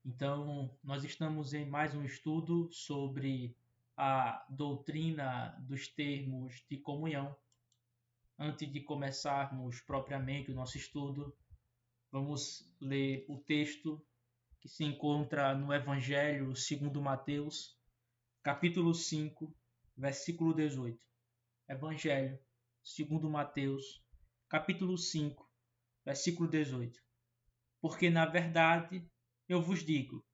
Então, nós estamos em mais um estudo sobre a doutrina dos termos de comunhão. Antes de começarmos propriamente o nosso estudo, vamos ler o texto que se encontra no Evangelho segundo Mateus, capítulo 5, versículo 18. Evangelho segundo Mateus, capítulo 5, versículo 18. Porque, na verdade, eu vos digo,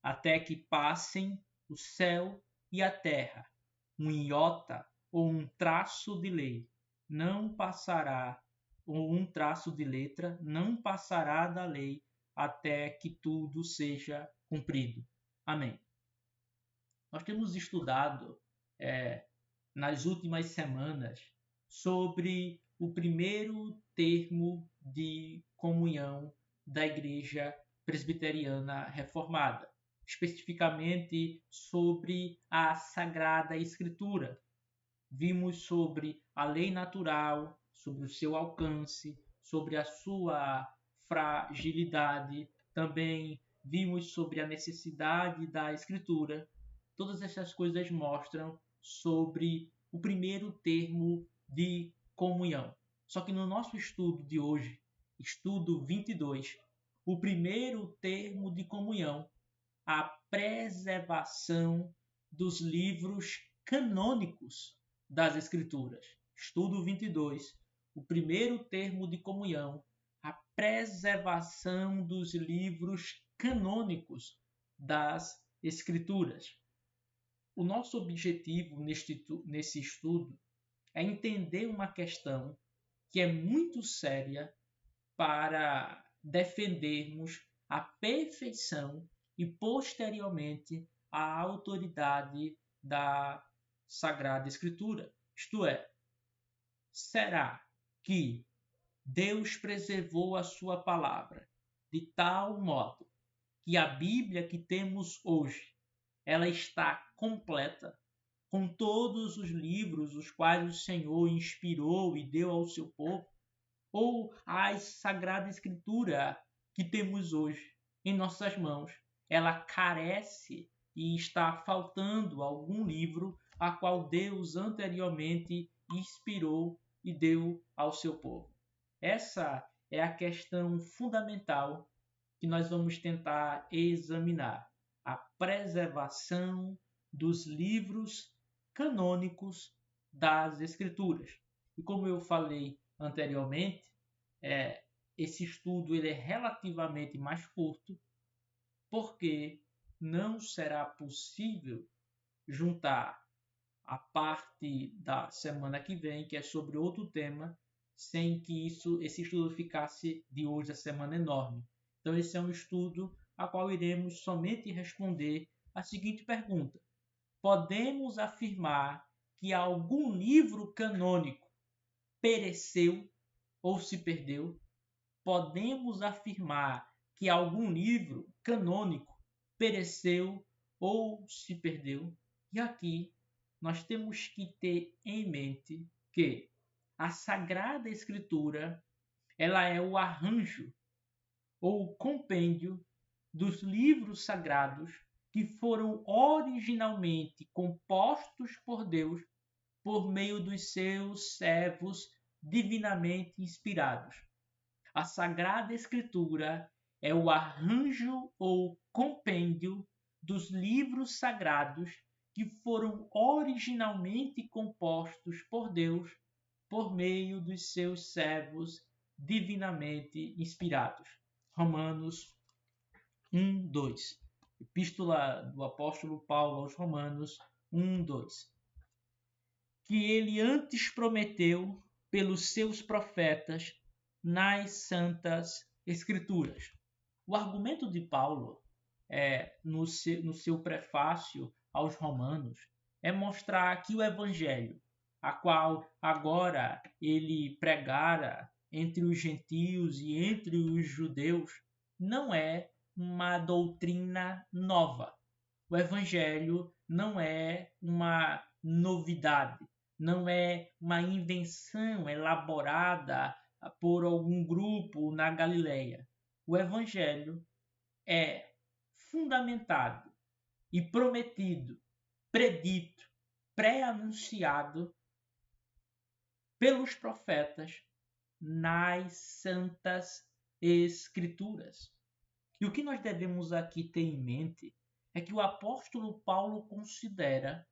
até que passem o céu e a terra, um iota ou um traço de lei não passará, ou um traço de letra não passará da lei até que tudo seja cumprido. Amém. Nós temos estudado nas últimas semanas sobre o primeiro termo de comunhão da Igreja Presbiteriana Reformada, especificamente sobre a Sagrada Escritura. Vimos sobre a lei natural, sobre o seu alcance, sobre a sua fragilidade, também vimos sobre a necessidade da Escritura. Todas essas coisas mostram sobre o primeiro termo de comunhão. Só que no nosso estudo de hoje, estudo 22, o primeiro termo de comunhão, a preservação dos livros canônicos das Escrituras. Estudo 22, o primeiro termo de comunhão, a preservação dos livros canônicos das Escrituras. O nosso objetivo nesse estudo é entender uma questão que é muito séria para defendermos a perfeição e, posteriormente, a autoridade da Sagrada Escritura. Isto é, será que Deus preservou a sua palavra de tal modo que a Bíblia que temos hoje ela está completa, com todos os livros os quais o Senhor inspirou e deu ao seu povo, ou a Sagrada Escritura que temos hoje em nossas mãos, ela carece e está faltando algum livro a qual Deus anteriormente inspirou e deu ao seu povo. Essa é a questão fundamental que nós vamos tentar examinar: a preservação dos livros canônicos das Escrituras. E como eu falei anteriormente, esse estudo ele é relativamente mais curto, porque não será possível juntar a parte da semana que vem, que é sobre outro tema, sem que esse estudo ficasse de hoje a semana enorme. Então esse é um estudo a qual iremos somente responder a seguinte pergunta: podemos afirmar que algum livro canônico pereceu ou se perdeu? Podemos afirmar que algum livro canônico pereceu ou se perdeu? E aqui nós temos que ter em mente que a Sagrada Escritura ela é o arranjo ou o compêndio dos livros sagrados que foram originalmente compostos por Deus por meio dos seus servos divinamente inspirados. A Sagrada Escritura é o arranjo ou compêndio dos livros sagrados que foram originalmente compostos por Deus por meio dos seus servos divinamente inspirados. Romanos 1, 2. Epístola do apóstolo Paulo aos Romanos 1, 2. Que ele antes prometeu pelos seus profetas nas Santas Escrituras. O argumento de Paulo no seu prefácio aos Romanos é mostrar que o Evangelho, a qual agora ele pregara entre os gentios e entre os judeus, não é uma doutrina nova. O Evangelho não é uma novidade, não é uma invenção elaborada por algum grupo na Galileia. O Evangelho é fundamentado e prometido, predito, pré-anunciado pelos profetas nas Santas Escrituras. E o que nós devemos aqui ter em mente é que o apóstolo Paulo considera,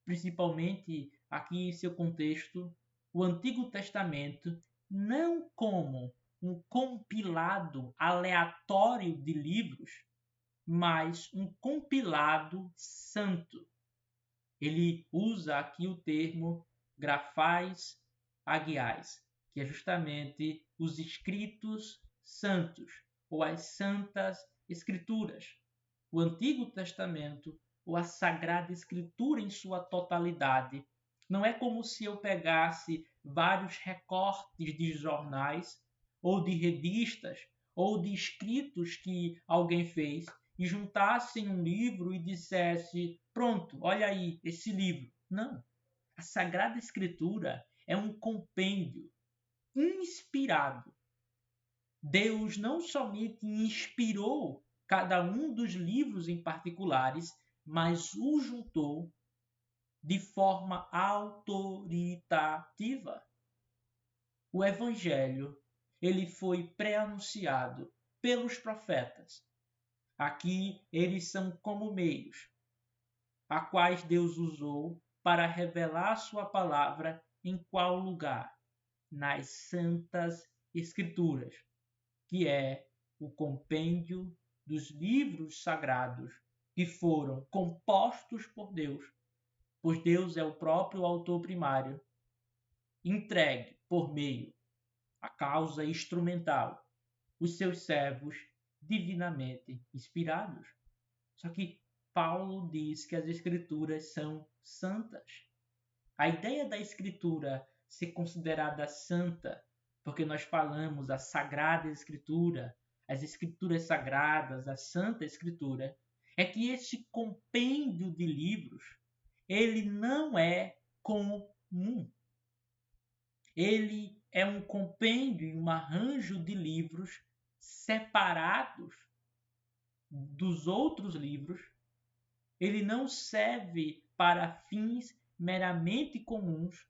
principalmente aqui em seu contexto, o Antigo Testamento não como um compilado aleatório de livros, mas um compilado santo. Ele usa aqui o termo grafais agiais, que é justamente os escritos santos, ou as santas escrituras. O Antigo Testamento, ou a Sagrada Escritura em sua totalidade, não é como se eu pegasse vários recortes de jornais, ou de revistas, ou de escritos que alguém fez, e juntasse em um livro e dissesse: pronto, olha aí, esse livro. Não. A Sagrada Escritura é um compêndio inspirado. Deus não somente inspirou cada um dos livros em particulares, mas o juntou de forma autoritativa. O Evangelho, ele foi pré-anunciado pelos profetas. Aqui eles são como meios, a quais Deus usou para revelar sua palavra em qual lugar? Nas Santas Escrituras, que é o compêndio dos livros sagrados que foram compostos por Deus, pois Deus é o próprio autor primário, entregue por meio a causa instrumental, os seus servos divinamente inspirados. Só que Paulo diz que as escrituras são santas. A ideia da escritura ser considerada santa, porque nós falamos a Sagrada Escritura, as escrituras sagradas, a Santa Escritura, é que esse compêndio de livros, ele não é comum. Ele é um compêndio e um arranjo de livros separados dos outros livros. Ele não serve para fins meramente comuns,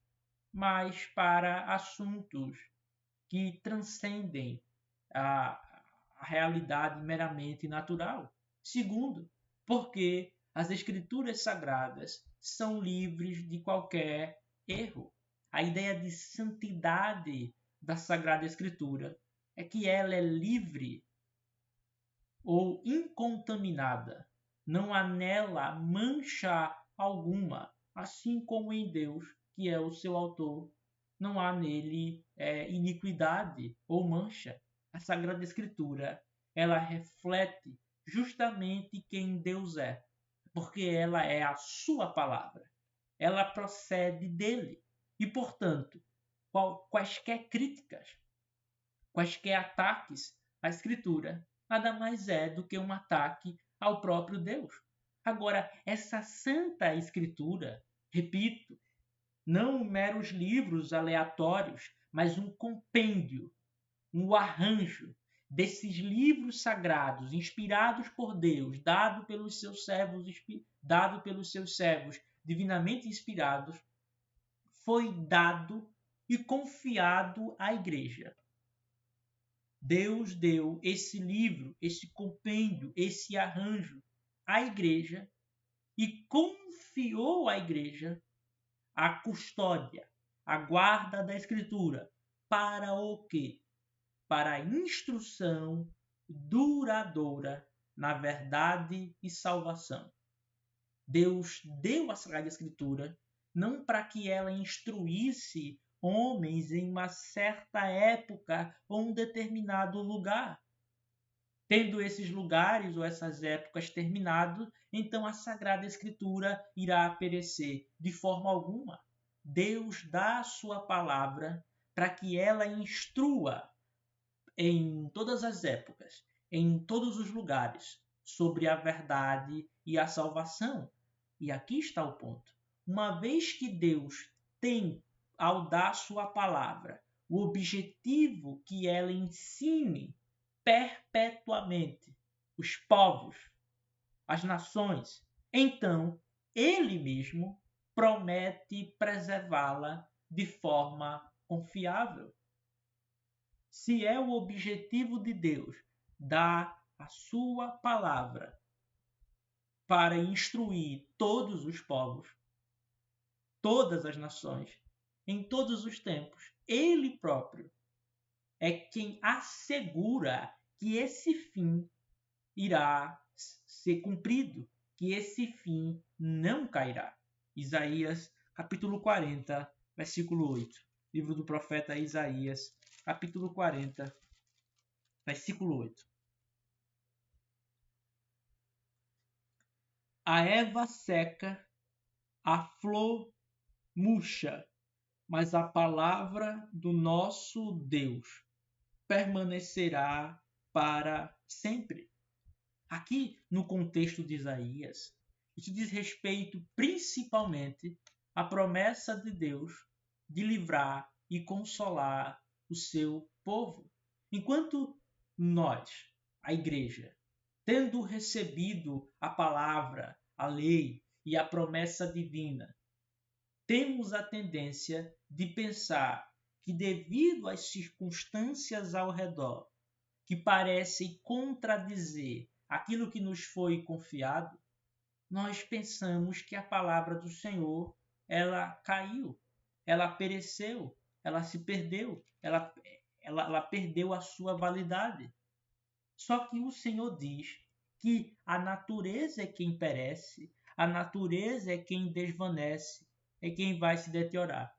mas para assuntos que transcendem a realidade meramente natural. Segundo, porque as Escrituras Sagradas são livres de qualquer erro. A ideia de santidade da Sagrada Escritura é que ela é livre ou incontaminada. Não há nela mancha alguma, assim como em Deus, que é o seu autor, não há nele iniquidade ou mancha. A Sagrada Escritura, ela reflete justamente quem Deus é, porque ela é a sua palavra. Ela procede dele. E, portanto, quaisquer críticas, quaisquer ataques à Escritura, nada mais é do que um ataque ao próprio Deus. Agora, essa Santa Escritura, repito, não meros livros aleatórios, mas um compêndio, um arranjo desses livros sagrados, inspirados por Deus, dado pelos seus servos divinamente inspirados, foi dado e confiado à igreja. Deus deu esse livro, esse compêndio, esse arranjo à igreja e confiou à igreja a custódia, a guarda da Escritura. Para o quê? Para a instrução duradoura na verdade e salvação. Deus deu a Sagrada Escritura não para que ela instruísse homens em uma certa época ou um determinado lugar. Tendo esses lugares ou essas épocas terminado, então a Sagrada Escritura irá perecer de forma alguma. Deus dá a sua palavra para que ela instrua em todas as épocas, em todos os lugares, sobre a verdade e a salvação. E aqui está o ponto. Uma vez que Deus tem, ao dar sua palavra, o objetivo que ela ensine perpetuamente os povos, as nações. Então, ele mesmo promete preservá-la de forma confiável. Se é o objetivo de Deus dar a sua palavra para instruir todos os povos, todas as nações, em todos os tempos, ele próprio é quem assegura que esse fim irá ser cumprido, que esse fim não cairá. Isaías, capítulo 40, versículo 8. Livro do profeta Isaías, capítulo 40, versículo 8. A erva seca, a flor murcha, mas a palavra do nosso Deus permanecerá para sempre. Aqui, no contexto de Isaías, isso diz respeito principalmente à promessa de Deus de livrar e consolar o seu povo. Enquanto nós, a igreja, tendo recebido a palavra, a lei e a promessa divina, temos a tendência de pensar que, devido às circunstâncias ao redor, que parecem contradizer aquilo que nos foi confiado, nós pensamos que a palavra do Senhor, ela caiu, ela pereceu, ela se perdeu, ela perdeu a sua validade. Só que o Senhor diz que a natureza é quem perece, a natureza é quem desvanece, é quem vai se deteriorar.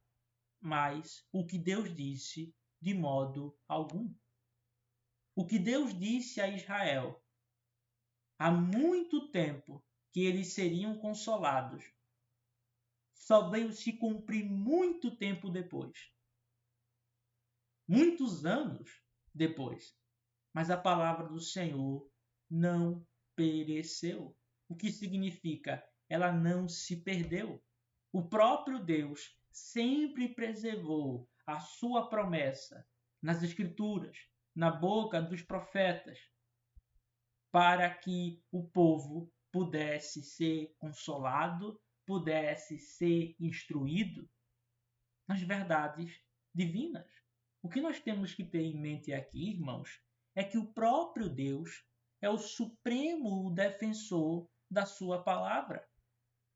Mas o que Deus disse, de modo algum. O que Deus disse a Israel há muito tempo que eles seriam consolados, só veio se cumprir muito tempo depois. Muitos anos depois. Mas a palavra do Senhor não pereceu. O que significa? Ela não se perdeu. O próprio Deus sempre preservou a sua promessa nas Escrituras, na boca dos profetas, para que o povo pudesse ser consolado, pudesse ser instruído nas verdades divinas. O que nós temos que ter em mente aqui, irmãos, é que o próprio Deus é o supremo defensor da sua palavra.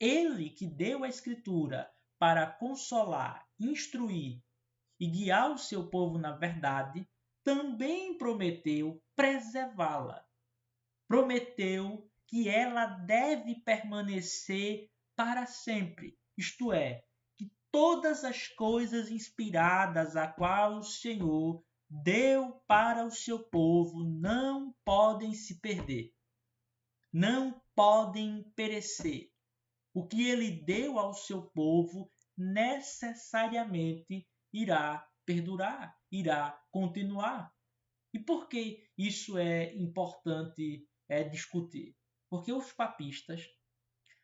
Ele que deu a Escritura para consolar, instruir e guiar o seu povo na verdade, também prometeu preservá-la. Prometeu que ela deve permanecer para sempre, isto é, que todas as coisas inspiradas a qual o Senhor deu para o seu povo não podem se perder, não podem perecer. O que ele deu ao seu povo necessariamente irá perdurar, irá continuar. E por que isso é importante discutir? Porque os papistas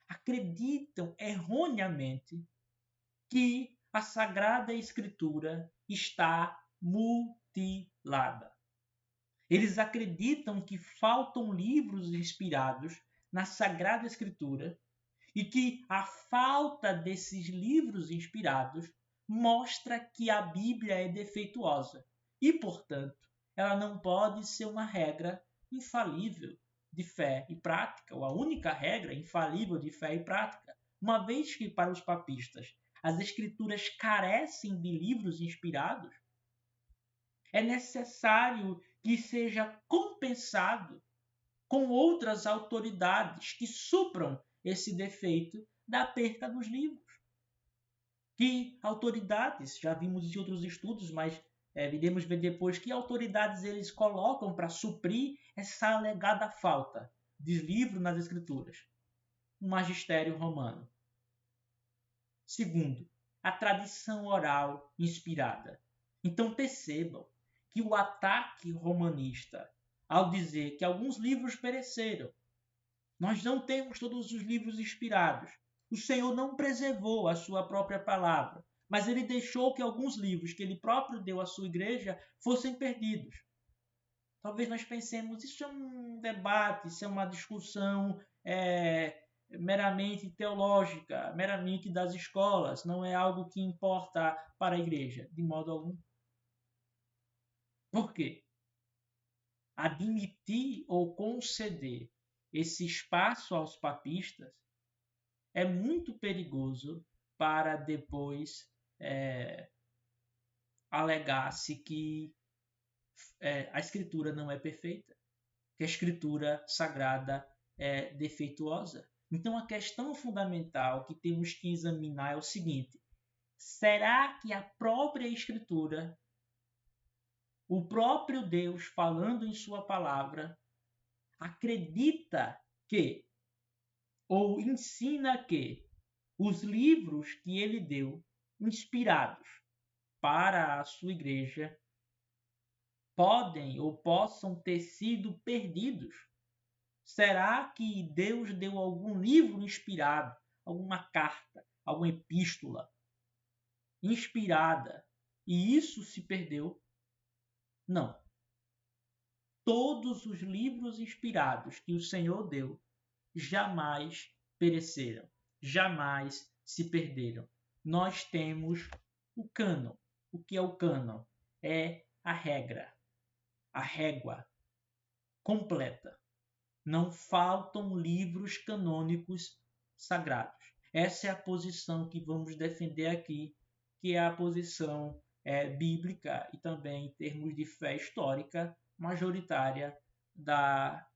acreditam erroneamente que a Sagrada Escritura está mutilada. Eles acreditam que faltam livros inspirados na Sagrada Escritura e que a falta desses livros inspirados mostra que a Bíblia é defeituosa e, portanto, ela não pode ser uma regra infalível de fé e prática, ou a única regra infalível de fé e prática, uma vez que, para os papistas, as Escrituras carecem de livros inspirados, é necessário que seja compensado com outras autoridades que supram esse defeito da perda dos livros. Que autoridades, já vimos em outros estudos, mas iremos ver depois que autoridades eles colocam para suprir essa alegada falta de livro nas Escrituras. O magistério romano. Segundo, a tradição oral inspirada. Então percebam que o ataque romanista, ao dizer que alguns livros pereceram, nós não temos todos os livros inspirados, o Senhor não preservou a sua própria palavra, mas ele deixou que alguns livros que ele próprio deu à sua igreja fossem perdidos. Talvez nós pensemos, isso é um debate, isso é uma discussão meramente teológica, meramente das escolas, não é algo que importa para a igreja, de modo algum. Por quê? Admitir ou conceder esse espaço aos papistas é muito perigoso para depois alegar-se que a escritura não é perfeita, que a escritura sagrada é defeituosa. Então a questão fundamental que temos que examinar é o seguinte: será que a própria escritura, o próprio Deus falando em sua palavra, acredita que ou ensina que os livros que ele deu, inspirados para a sua igreja, podem ou possam ter sido perdidos? Será que Deus deu algum livro inspirado, alguma carta, alguma epístola inspirada e isso se perdeu? Não. Todos os livros inspirados que o Senhor deu jamais pereceram, jamais se perderam. Nós temos o cânon. O que é o cânon? É a regra, a régua completa. Não faltam livros canônicos sagrados. Essa é a posição que vamos defender aqui, que é a posição bíblica e também em termos de fé histórica majoritária da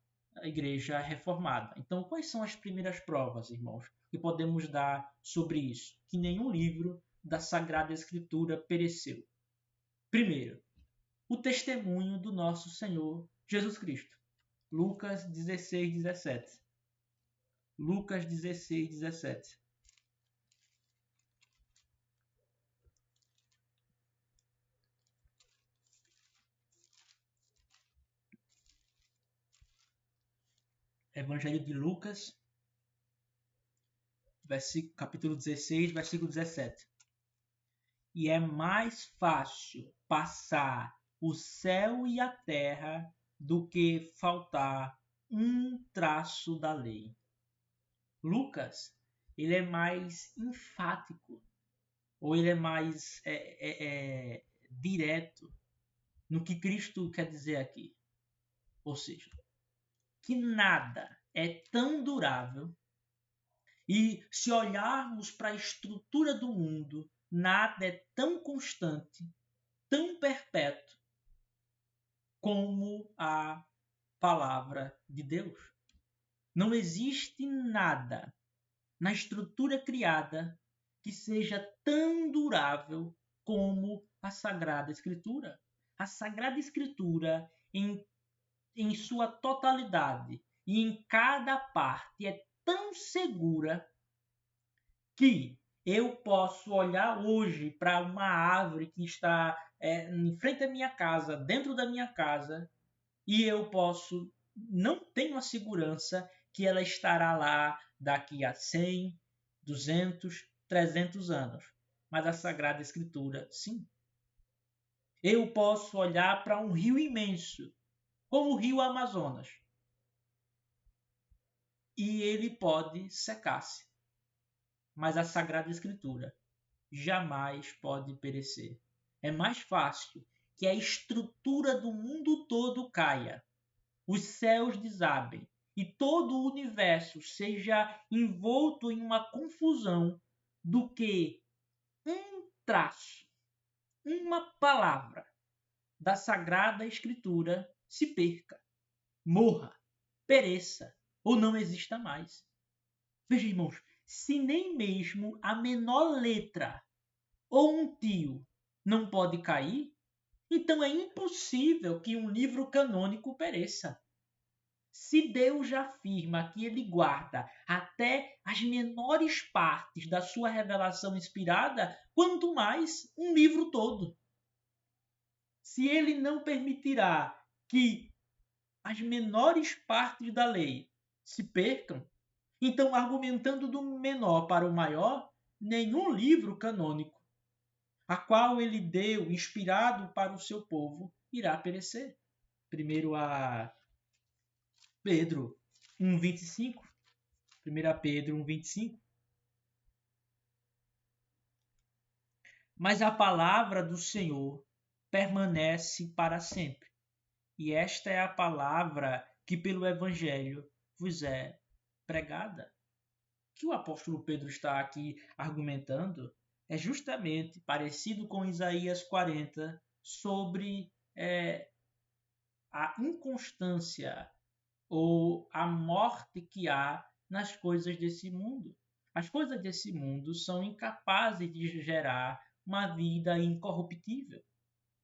Igreja Reformada. Então, quais são as primeiras provas, irmãos, que podemos dar sobre isso? Que nenhum livro da Sagrada Escritura pereceu. Primeiro, o testemunho do nosso Senhor Jesus Cristo. Lucas 16, 17. Lucas 16, 17. Evangelho de Lucas, capítulo 16, versículo 17. E é mais fácil passar o céu e a terra do que faltar um traço da lei. Lucas, ele é mais enfático, ou ele é mais direto no que Cristo quer dizer aqui. Ou seja, que nada é tão durável e, se olharmos para a estrutura do mundo, nada é tão constante, tão perpétuo como a palavra de Deus. Não existe nada na estrutura criada que seja tão durável como a Sagrada Escritura. A Sagrada Escritura, em sua totalidade e em cada parte, é tão segura que eu posso olhar hoje para uma árvore que está em frente à minha casa, dentro da minha casa, e eu não tenho a segurança que ela estará lá daqui a 100, 200, 300 anos. Mas a Sagrada Escritura, sim. Eu posso olhar para um rio imenso, como o rio Amazonas, e ele pode secar-se. Mas a Sagrada Escritura jamais pode perecer. É mais fácil que a estrutura do mundo todo caia, os céus desabem e todo o universo seja envolto em uma confusão do que um traço, uma palavra da Sagrada Escritura se perca, morra, pereça ou não exista mais. Veja, irmãos, se nem mesmo a menor letra ou um tio não pode cair, então é impossível que um livro canônico pereça. Se Deus afirma que ele guarda até as menores partes da sua revelação inspirada, quanto mais um livro todo. Se ele não permitirá que as menores partes da lei se percam, então, argumentando do menor para o maior, nenhum livro canônico, a qual ele deu, inspirado para o seu povo, irá perecer. Primeiro a Pedro 1,25. 1 Pedro 1,25. Mas a palavra do Senhor permanece para sempre. E esta é a palavra que pelo Evangelho vos é pregada. O que o apóstolo Pedro está aqui argumentando é justamente parecido com Isaías 40 sobre a inconstância ou a morte que há nas coisas desse mundo. As coisas desse mundo são incapazes de gerar uma vida incorruptível.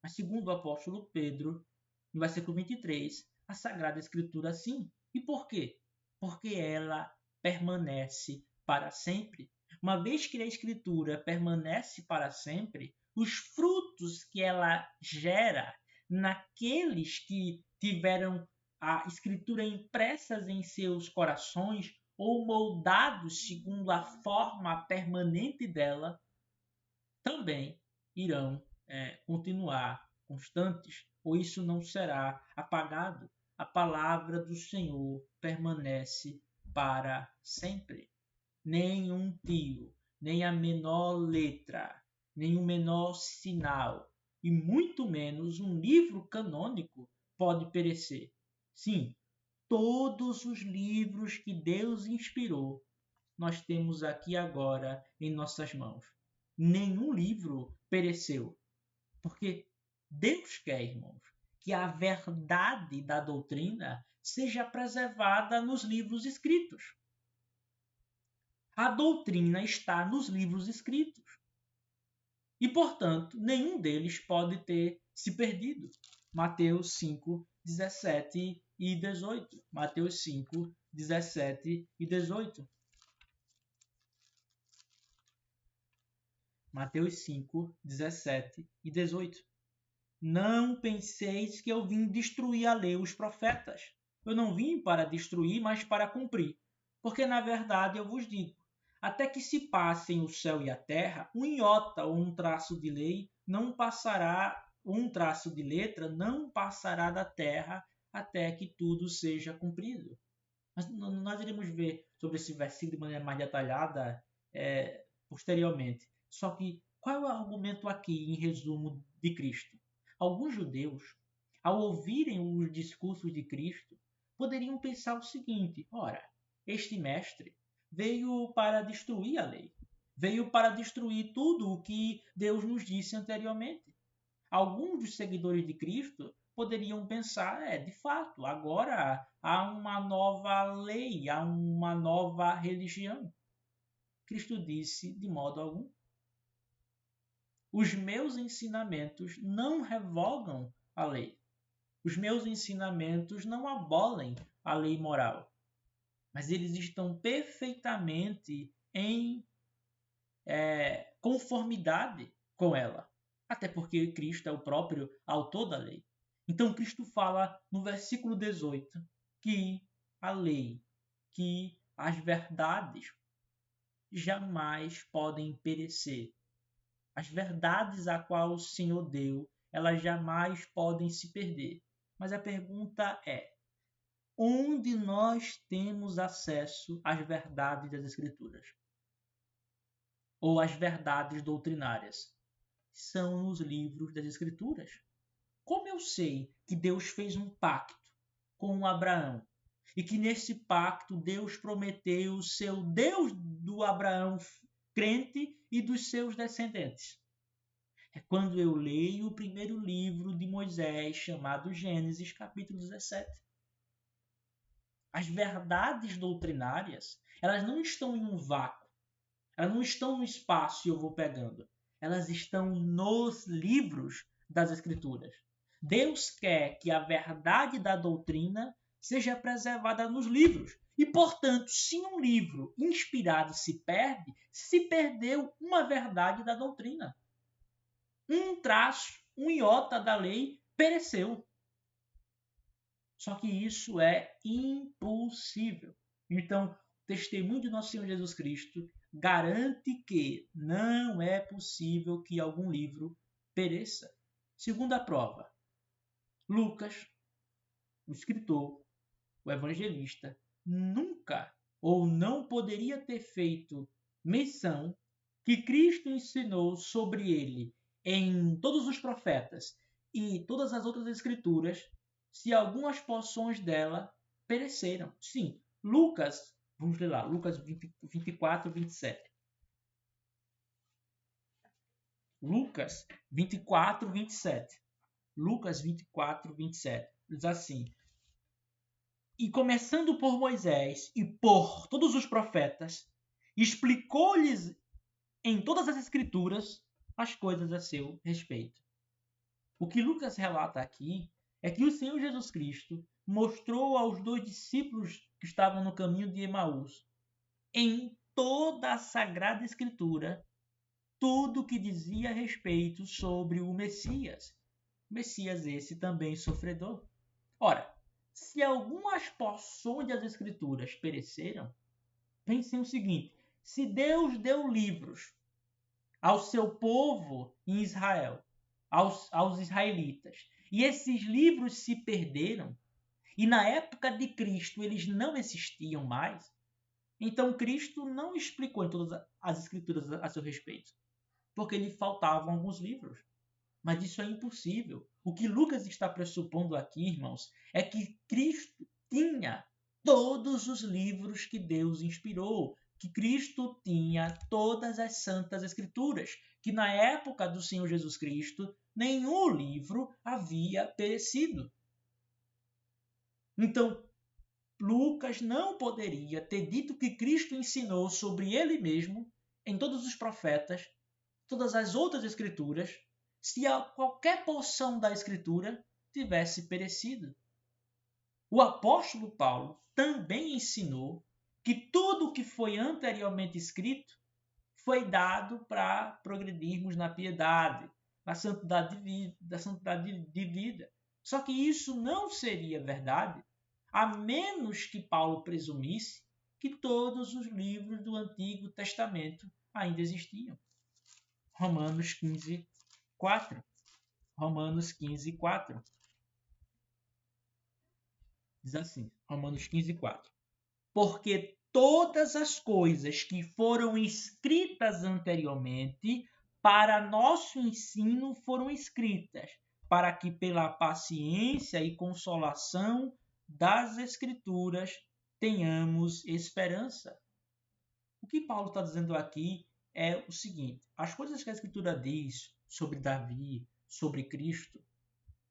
Mas segundo o apóstolo Pedro, no versículo 23, a Sagrada Escritura sim. E por quê? Porque ela permanece para sempre. Uma vez que a Escritura permanece para sempre, os frutos que ela gera naqueles que tiveram a Escritura impressas em seus corações ou moldados segundo a forma permanente dela, também irão continuar constantes, ou isso não será apagado. A palavra do Senhor permanece para sempre. Nem um tio, nem a menor letra, nem o menor sinal, e muito menos um livro canônico pode perecer. Sim, todos os livros que Deus inspirou, nós temos aqui agora em nossas mãos. Nenhum livro pereceu, porque Deus quer, irmãos, que a verdade da doutrina seja preservada nos livros escritos. A doutrina está nos livros escritos. E, portanto, nenhum deles pode ter se perdido. Mateus 5, 17 e 18. Mateus 5, 17 e 18. Mateus 5, 17 e 18. Não penseis que eu vim destruir a lei e os profetas. Eu não vim para destruir, mas para cumprir. Porque, na verdade, eu vos digo, até que se passem o céu e a terra, um iota ou um traço de lei não passará, um traço de letra não passará da terra até que tudo seja cumprido. Mas nós iremos ver sobre esse versículo de maneira mais detalhada posteriormente. Só que qual é o argumento aqui, em resumo, de Cristo? Alguns judeus, ao ouvirem os discursos de Cristo, poderiam pensar o seguinte: ora, este mestre veio para destruir a lei, veio para destruir tudo o que Deus nos disse anteriormente. Alguns dos seguidores de Cristo poderiam pensar, de fato, agora há uma nova lei, há uma nova religião. Cristo disse de modo algum. Os meus ensinamentos não revogam a lei. Os meus ensinamentos não abolem a lei moral. Mas eles estão perfeitamente em conformidade com ela. Até porque Cristo é o próprio autor da lei. Então Cristo fala no versículo 18 que a lei, que as verdades jamais podem perecer. As verdades a qual o Senhor deu, elas jamais podem se perder. Mas a pergunta é: onde nós temos acesso às verdades das Escrituras? Ou às verdades doutrinárias? São nos livros das Escrituras. Como eu sei que Deus fez um pacto com Abraão e que nesse pacto Deus prometeu ser o Deus do Abraão crente e dos seus descendentes? É quando eu leio o primeiro livro de Moisés, chamado Gênesis, capítulo 17. As verdades doutrinárias, elas não estão em um vácuo, elas não estão no espaço e eu vou pegando. Elas estão nos livros das Escrituras. Deus quer que a verdade da doutrina seja preservada nos livros. E, portanto, se um livro inspirado se perde, se perdeu uma verdade da doutrina. Um traço, um iota da lei pereceu. Só que isso é impossível. Então, o testemunho de nosso Senhor Jesus Cristo garante que não é possível que algum livro pereça. Segunda prova, Lucas o escritor, o evangelista, nunca ou não poderia ter feito menção que Cristo ensinou sobre ele em todos os profetas e todas as outras escrituras, se algumas porções dela pereceram. Sim, Lucas, vamos ler lá, Lucas 24, 27. Lucas 24, 27. Lucas 24, 27. Diz assim: E começando por Moisés e por todos os profetas, explicou-lhes em todas as escrituras as coisas a seu respeito. O que Lucas relata aqui é que o Senhor Jesus Cristo mostrou aos dois discípulos que estavam no caminho de Emaús, em toda a Sagrada Escritura, tudo o que dizia a respeito sobre o Messias. Messias esse também sofredor. Ora, se algumas porções das Escrituras pereceram, pensem o seguinte: se Deus deu livros ao seu povo em Israel, aos israelitas, e esses livros se perderam, e na época de Cristo eles não existiam mais, então Cristo não explicou em todas as Escrituras a seu respeito, porque lhe faltavam alguns livros. Mas isso é impossível. O que Lucas está pressupondo aqui, irmãos, é que Cristo tinha todos os livros que Deus inspirou, que Cristo tinha todas as santas escrituras, que na época do Senhor Jesus Cristo nenhum livro havia perecido. Então, Lucas não poderia ter dito que Cristo ensinou sobre ele mesmo em todos os profetas, todas as outras escrituras, se qualquer porção da escritura tivesse perecido. O apóstolo Paulo também ensinou que tudo o que foi anteriormente escrito foi dado para progredirmos na piedade, na santidade de vida. Só que isso não seria verdade, a menos que Paulo presumisse que todos os livros do Antigo Testamento ainda existiam. Romanos 15, 4. Romanos 15, 4. Diz assim, Romanos 15, 4. Porque todas as coisas que foram escritas anteriormente para nosso ensino foram escritas, para que pela paciência e consolação das Escrituras tenhamos esperança. O que Paulo está dizendo aqui é o seguinte: as coisas que a Escritura diz sobre Davi, sobre Cristo,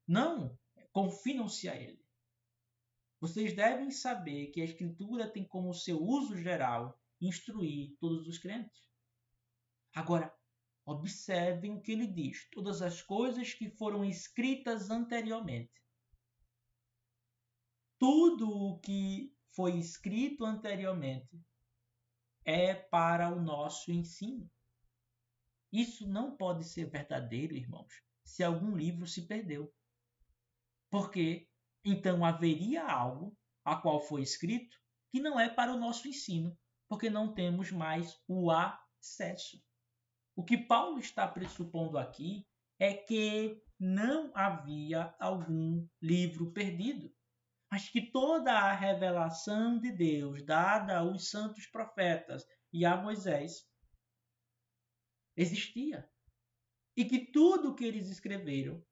não confinam-se a ele. Vocês devem saber que a Escritura tem como seu uso geral instruir todos os crentes. Agora, observem o que ele diz: todas as coisas que foram escritas anteriormente. Tudo o que foi escrito anteriormente é para o nosso ensino. Isso não pode ser verdadeiro, irmãos, se algum livro se perdeu. Porque então haveria algo a qual foi escrito que não é para o nosso ensino, porque não temos mais o acesso. O que Paulo está pressupondo aqui é que não havia algum livro perdido, mas que toda a revelação de Deus dada aos santos profetas e a Moisés existia. E que tudo o que eles escreveram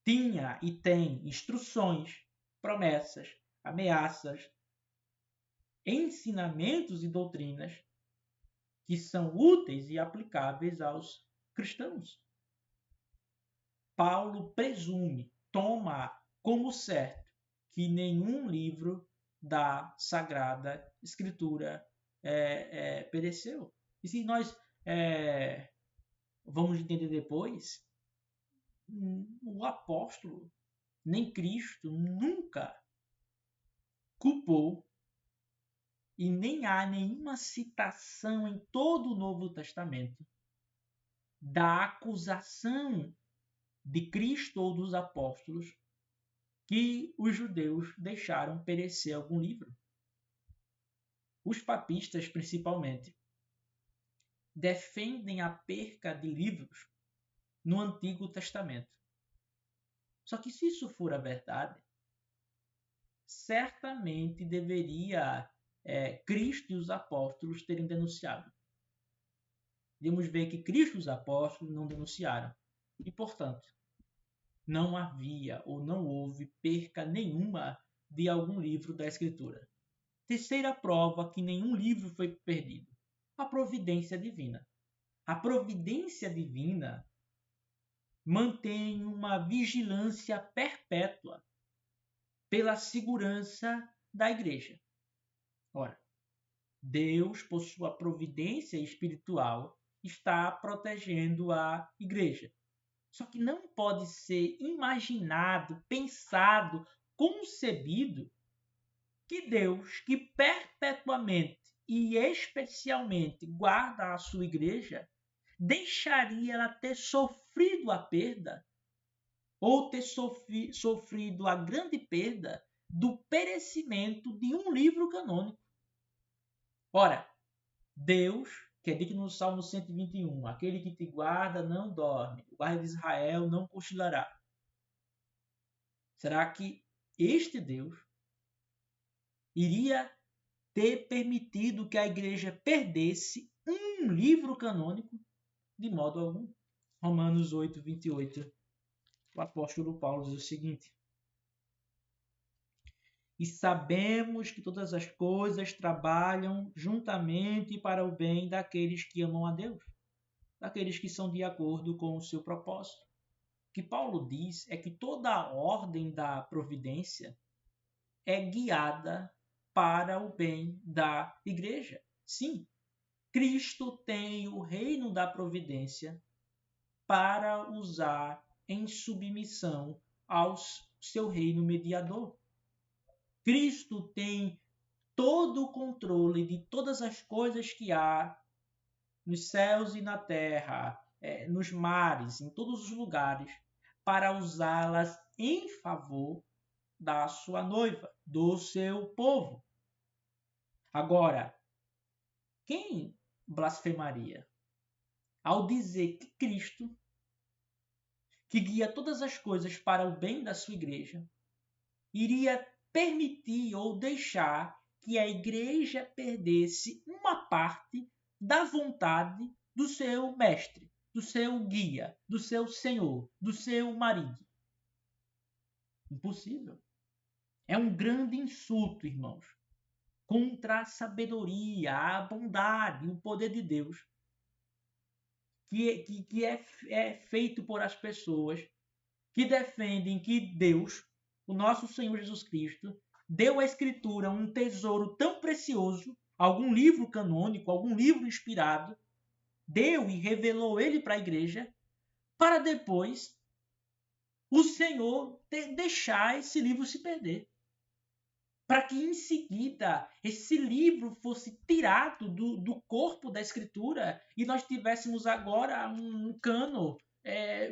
tinha e tem instruções, promessas, ameaças, ensinamentos e doutrinas que são úteis e aplicáveis aos cristãos. Paulo presume, toma como certo, que nenhum livro da Sagrada Escritura pereceu. E se nós vamos entender depois, o apóstolo, nem Cristo, nunca culpou e nem há nenhuma citação em todo o Novo Testamento da acusação de Cristo ou dos apóstolos que os judeus deixaram perecer algum livro. Os papistas, principalmente, defendem a perca de livros no Antigo Testamento. Só que se isso for a verdade, certamente deveria Cristo e os apóstolos terem denunciado. Podemos ver que Cristo e os apóstolos não denunciaram. E, portanto, não havia ou não houve perca nenhuma de algum livro da Escritura. Terceira prova que nenhum livro foi perdido: a providência divina. A providência divina mantém uma vigilância perpétua pela segurança da igreja. Ora, Deus, por sua providência espiritual, está protegendo a igreja. Só que não pode ser imaginado, pensado, concebido que Deus, que perpetuamente e especialmente guarda a sua igreja, deixaria ela ter sofrido a perda ou ter sofrido a grande perda do perecimento de um livro canônico. Ora, Deus, que é dito no Salmo 121, aquele que te guarda não dorme, o guarda de Israel não cochilará. Será que este Deus iria ter permitido que a igreja perdesse um livro canônico? De modo algum. Romanos 8, 28, o apóstolo Paulo diz o seguinte: e sabemos que todas as coisas trabalham juntamente para o bem daqueles que amam a Deus, daqueles que são de acordo com o seu propósito. O que Paulo diz é que toda a ordem da providência é guiada para o bem da igreja. Sim, Cristo tem o reino da providência para usar em submissão ao seu reino mediador. Cristo tem todo o controle de todas as coisas que há nos céus e na terra, nos mares, em todos os lugares, para usá-las em favor da sua noiva, do seu povo. Agora, quem blasfemaria ao dizer que Cristo, que guia todas as coisas para o bem da sua igreja, iria permitir ou deixar que a igreja perdesse uma parte da vontade do seu mestre, do seu guia, do seu senhor, do seu marido? Impossível. É um grande insulto, irmãos, contra a sabedoria, a bondade, o poder de Deus, que é feito por as pessoas que defendem que Deus, o nosso Senhor Jesus Cristo, deu à Escritura um tesouro tão precioso, algum livro canônico, algum livro inspirado, deu e revelou ele para a igreja, para depois o Senhor deixar esse livro se perder. Para que em seguida esse livro fosse tirado do corpo da Escritura e nós tivéssemos agora um cano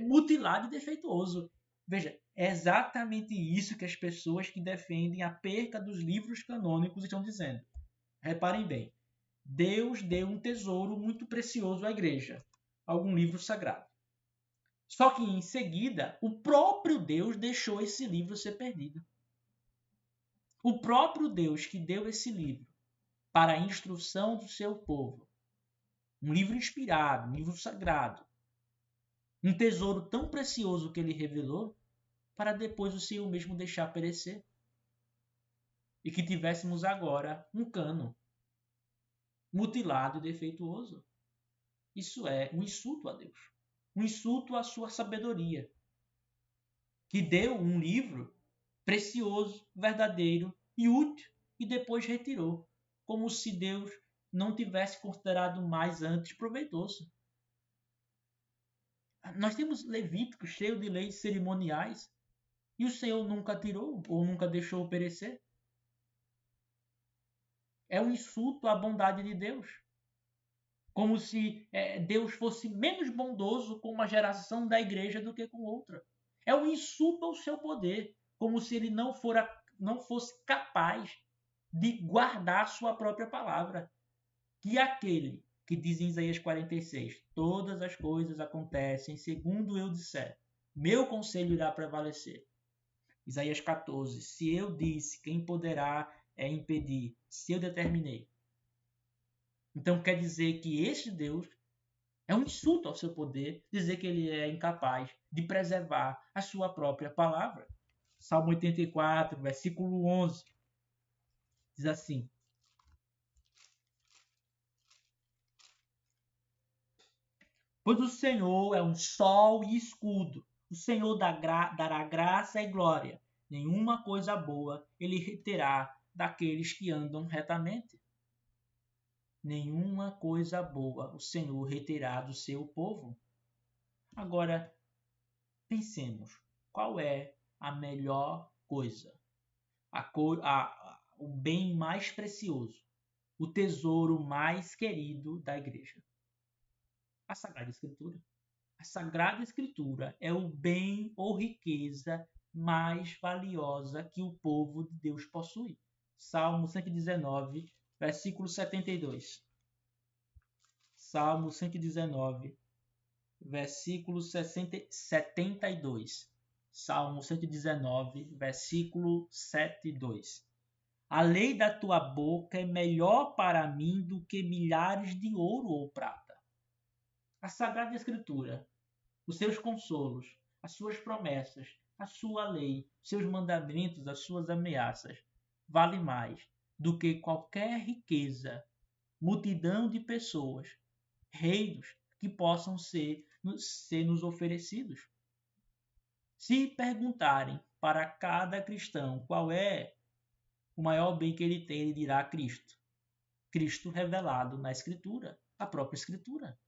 mutilado e defeituoso. Veja, é exatamente isso que as pessoas que defendem a perca dos livros canônicos estão dizendo. Reparem bem, Deus deu um tesouro muito precioso à igreja, algum livro sagrado. Só que em seguida, o próprio Deus deixou esse livro ser perdido. O próprio Deus que deu esse livro para a instrução do seu povo, um livro inspirado, um livro sagrado, um tesouro tão precioso que ele revelou, para depois o Senhor mesmo deixar perecer. E que tivéssemos agora um cano mutilado e defeituoso. Isso é um insulto a Deus, um insulto à sua sabedoria, que deu um livro precioso, verdadeiro e útil e depois retirou, como se Deus não tivesse considerado mais antes proveitoso. Nós temos Levítico cheio de leis cerimoniais e o Senhor nunca tirou ou nunca deixou perecer. É um insulto à bondade de Deus. Como se Deus fosse menos bondoso com uma geração da igreja do que com outra. É um insulto ao seu poder, como se ele não fosse capaz de guardar sua própria palavra. Que aquele que diz em Isaías 46, todas as coisas acontecem segundo eu disser, meu conselho irá prevalecer. Isaías 14. Se eu disse, quem poderá impedir? Se eu determinei. Então quer dizer que este Deus é um insulto ao seu poder dizer que ele é incapaz de preservar a sua própria palavra. Salmo 84, versículo 11. Diz assim: Pois o Senhor é um sol e escudo. O Senhor dará graça e glória. Nenhuma coisa boa ele reterá daqueles que andam retamente. Nenhuma coisa boa o Senhor reterá do seu povo. Agora, pensemos, qual é a melhor coisa? O bem mais precioso, o tesouro mais querido da igreja? A Sagrada Escritura. A Sagrada Escritura é o bem ou riqueza mais valiosa que o povo de Deus possui. Salmo 119, versículo 72. Salmo 119, versículo 72. Salmo 119, versículo 72. A lei da tua boca é melhor para mim do que milhares de ouro ou prata. A Sagrada Escritura, os seus consolos, as suas promessas, a sua lei, seus mandamentos, as suas ameaças, vale mais do que qualquer riqueza, multidão de pessoas, reinos que possam ser nos oferecidos. Se perguntarem para cada cristão qual é o maior bem que ele tem, ele dirá Cristo. Cristo revelado na Escritura, a própria Escritura.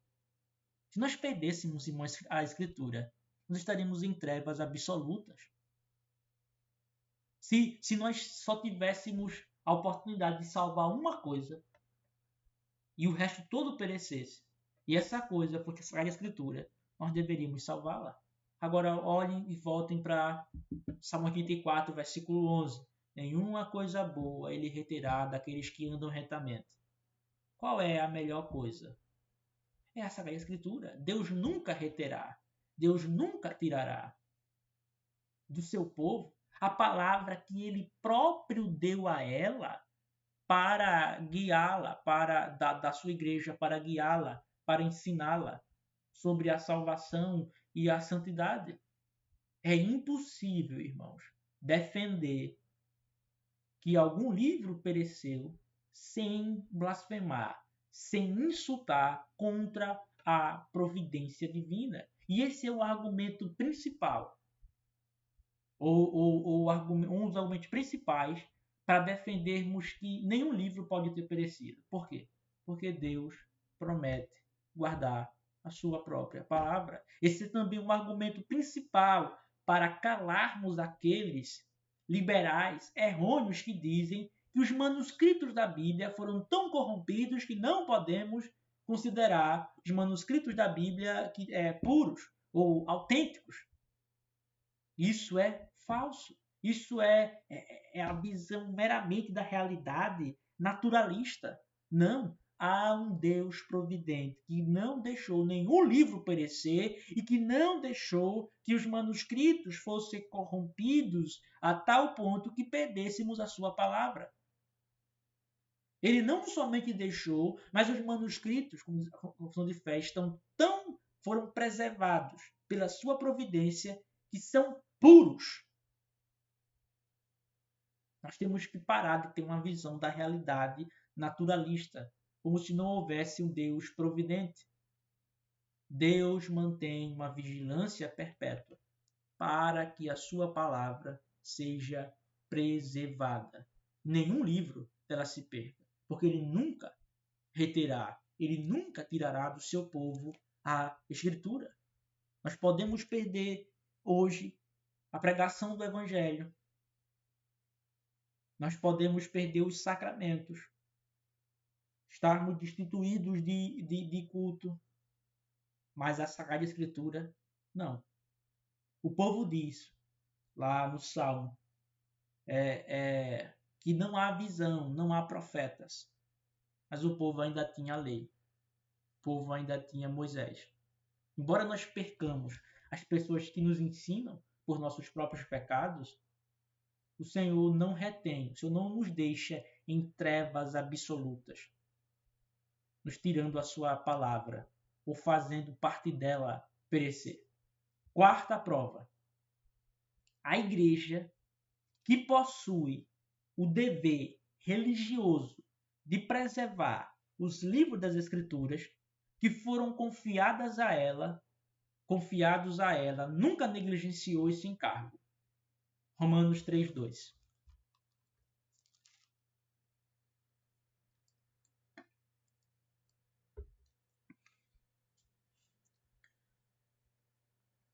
Se nós perdêssemos, irmãos, a Escritura, nós estaríamos em trevas absolutas. Se nós só tivéssemos a oportunidade de salvar uma coisa e o resto todo perecesse, e essa coisa fosse a Escritura, nós deveríamos salvá-la. Agora olhem e voltem para Salmo 84, versículo 11. Nenhuma coisa boa ele reterá daqueles que andam retamente. Qual é a melhor coisa? É a Sagrada Escritura. Deus nunca reterá. Deus nunca tirará do seu povo a palavra que ele próprio deu a ela para guiá-la, da sua igreja, para guiá-la, para ensiná-la sobre a salvação e a santidade. É impossível, irmãos, defender que algum livro pereceu sem blasfemar, sem insultar contra a providência divina. E esse é o argumento principal, um dos argumentos principais para defendermos que nenhum livro pode ter perecido. Por quê? Porque Deus promete guardar a sua própria palavra. Esse é também um argumento principal para calarmos aqueles liberais errôneos que dizem que os manuscritos da Bíblia foram tão corrompidos que não podemos considerar os manuscritos da Bíblia puros ou autênticos. Isso é falso. Isso é a visão meramente da realidade naturalista. Não. Há um Deus providente que não deixou nenhum livro perecer e que não deixou que os manuscritos fossem corrompidos a tal ponto que perdêssemos a sua palavra. Ele não somente deixou, mas os manuscritos, como confissão de fé, foram preservados pela sua providência, que são puros. Nós temos que parar de ter uma visão da realidade naturalista, como se não houvesse um Deus providente. Deus mantém uma vigilância perpétua para que a sua palavra seja preservada. Nenhum livro dela se perca, porque ele nunca reterá, ele nunca tirará do seu povo a Escritura. Nós podemos perder hoje a pregação do Evangelho. Nós podemos perder os sacramentos, estarmos destituídos de culto, mas a Sagrada Escritura, não. O povo diz, lá no Salmo, que não há visão, não há profetas, mas o povo ainda tinha a lei, o povo ainda tinha Moisés. Embora nós percamos as pessoas que nos ensinam por nossos próprios pecados, O Senhor não retém, o Senhor não nos deixa em trevas absolutas, nos tirando a sua palavra ou fazendo parte dela perecer. Quarta prova. A igreja que possui o dever religioso de preservar os livros das Escrituras que foram confiados a ela, nunca negligenciou esse encargo. Romanos 3:2.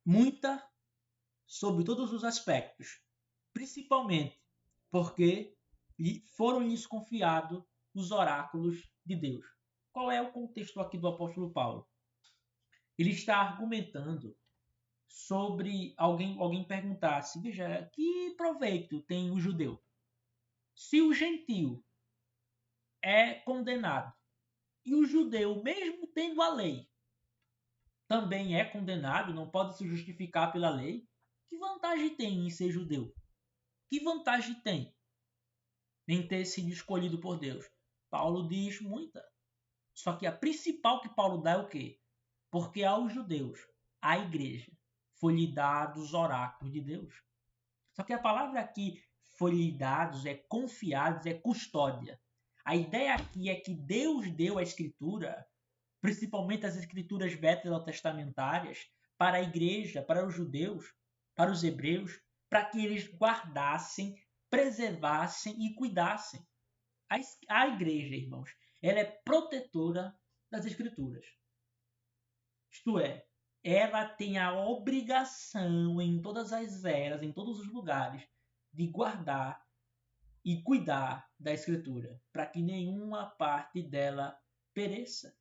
Muita sobre todos os aspectos, principalmente porque foram lhes confiados os oráculos de Deus. Qual é o contexto aqui do apóstolo Paulo? Ele está argumentando sobre alguém perguntasse, veja, que proveito tem o judeu? Se o gentio é condenado e o judeu, mesmo tendo a lei, também é condenado, não pode se justificar pela lei, que vantagem tem em ser judeu? Que vantagem tem em ter sido escolhido por Deus? Paulo diz muita. Só que a principal que Paulo dá é o quê? Porque aos judeus, à igreja, foi-lhe dados os oráculos de Deus. Só que a palavra aqui foi-lhe dados, é confiados, é custódia. A ideia aqui é que Deus deu a escritura, principalmente as escrituras veterotestamentárias, para a igreja, para os judeus, para os hebreus, para que eles guardassem, preservassem e cuidassem. A igreja, irmãos, ela é protetora das escrituras. Isto é, ela tem a obrigação em todas as eras, em todos os lugares, de guardar e cuidar da escritura, para que nenhuma parte dela pereça.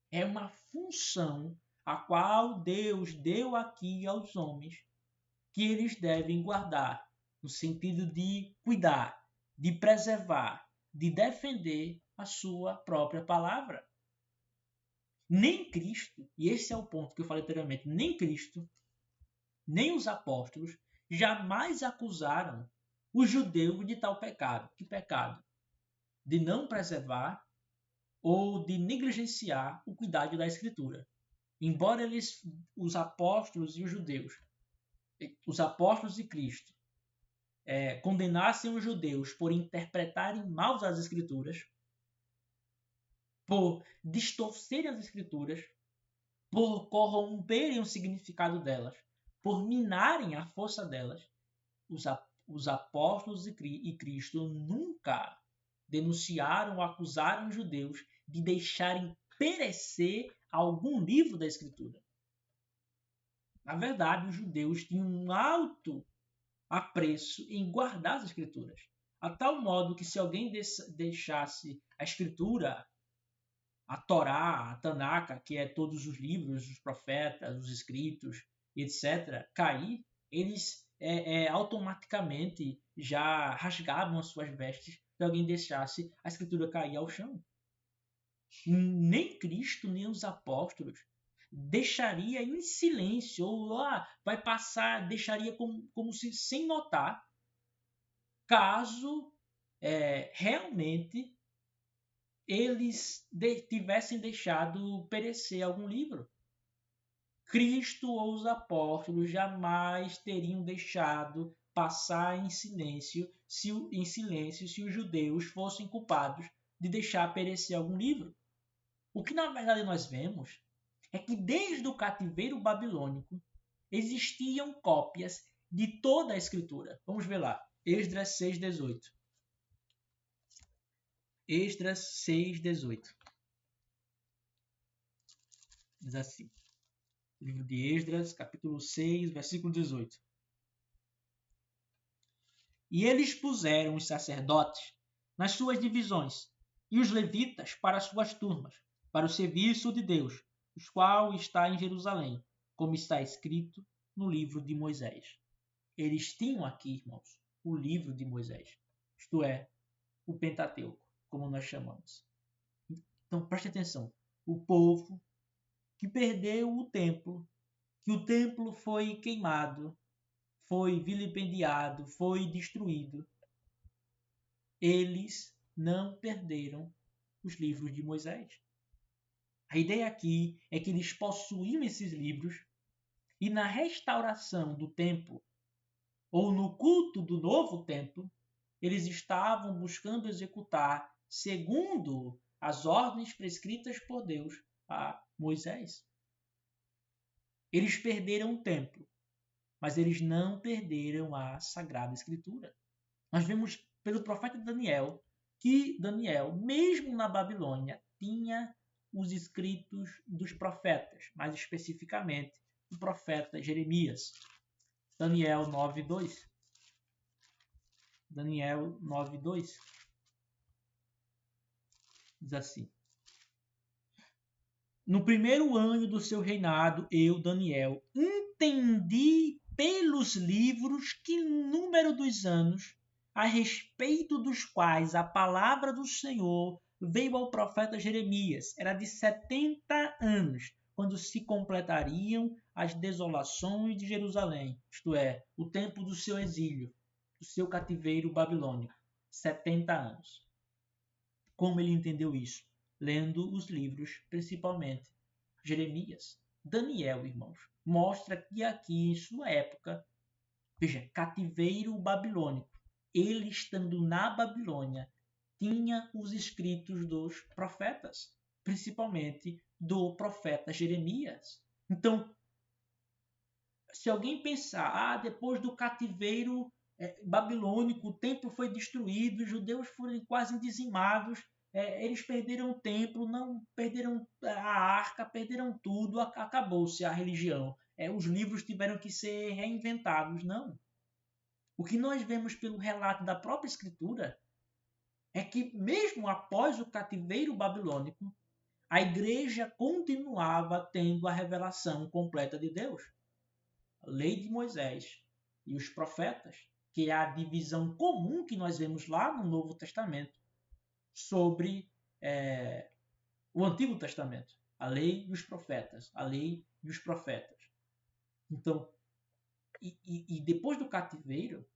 É uma função a qual Deus deu aqui aos homens que eles devem guardar, no sentido de cuidar, de preservar, de defender a sua própria palavra. Nem Cristo, e esse é o ponto que eu falei anteriormente, nem Cristo, nem os apóstolos jamais acusaram o judeu de tal pecado. Que pecado? De não preservar ou de negligenciar o cuidado da escritura. Embora os apóstolos e os judeus, os apóstolos e Cristo, condenassem os judeus por interpretarem mal as escrituras, por distorcerem as escrituras, por corromperem o significado delas, por minarem a força delas, os apóstolos e Cristo nunca denunciaram ou acusaram os judeus de deixarem perecer algum livro da Escritura. Na verdade, os judeus tinham um alto apreço em guardar as Escrituras, a tal modo que se alguém deixasse a Escritura, a Torá, a Tanaka, que é todos os livros, os profetas, os escritos, etc., cair, eles automaticamente já rasgavam as suas vestes se alguém deixasse a escritura cair ao chão. Nem Cristo, nem os apóstolos deixaria em silêncio, ou vai passar, deixaria como se sem notar, caso realmente eles tivessem deixado perecer algum livro. Cristo ou os apóstolos jamais teriam deixado passar em silêncio se os judeus fossem culpados de deixar perecer algum livro. O que na verdade nós vemos é que desde o cativeiro babilônico existiam cópias de toda a escritura. Vamos ver lá. Esdras 6:18. Esdras 6:18. Diz assim. Livro de Esdras, capítulo 6, versículo 18. E eles puseram os sacerdotes nas suas divisões, e os levitas para as suas turmas, para o serviço de Deus, o qual está em Jerusalém, como está escrito no livro de Moisés. Eles tinham aqui, irmãos, o livro de Moisés, isto é, o Pentateuco, como nós chamamos. Então, preste atenção. O povo que perdeu o templo, que o templo foi queimado, foi vilipendiado, foi destruído, eles não perderam os livros de Moisés. A ideia aqui é que eles possuíam esses livros e na restauração do templo, ou no culto do novo templo, eles estavam buscando executar segundo as ordens prescritas por Deus a Moisés. Eles perderam o templo, mas eles não perderam a Sagrada Escritura. Nós vemos pelo profeta Daniel que Daniel, mesmo na Babilônia, tinha os escritos dos profetas, mais especificamente o profeta Jeremias. Daniel 9:2. Daniel 9:2 diz assim: No primeiro ano do seu reinado, eu, Daniel, entendi pelos livros que número dos anos a respeito dos quais a palavra do Senhor veio ao profeta Jeremias. Era de 70 anos, quando se completariam as desolações de Jerusalém, isto é, o tempo do seu exílio, do seu cativeiro babilônico. 70 anos. Como ele entendeu isso? Lendo os livros, principalmente Jeremias. Daniel, irmãos, mostra que aqui, em sua época, veja, cativeiro babilônico, ele estando na Babilônia, tinha os escritos dos profetas, principalmente do profeta Jeremias. Então, se alguém pensar, depois do cativeiro babilônico, o templo foi destruído, os judeus foram quase dizimados, eles perderam o templo, não perderam a arca, perderam tudo, acabou-se a religião. Os livros tiveram que ser reinventados. Não. O que nós vemos pelo relato da própria Escritura é que, mesmo após o cativeiro babilônico, a igreja continuava tendo a revelação completa de Deus. A lei de Moisés e os profetas, que é a divisão comum que nós vemos lá no Novo Testamento sobre o Antigo Testamento. A lei e os profetas. A lei e os profetas. Então, e depois do cativeiro,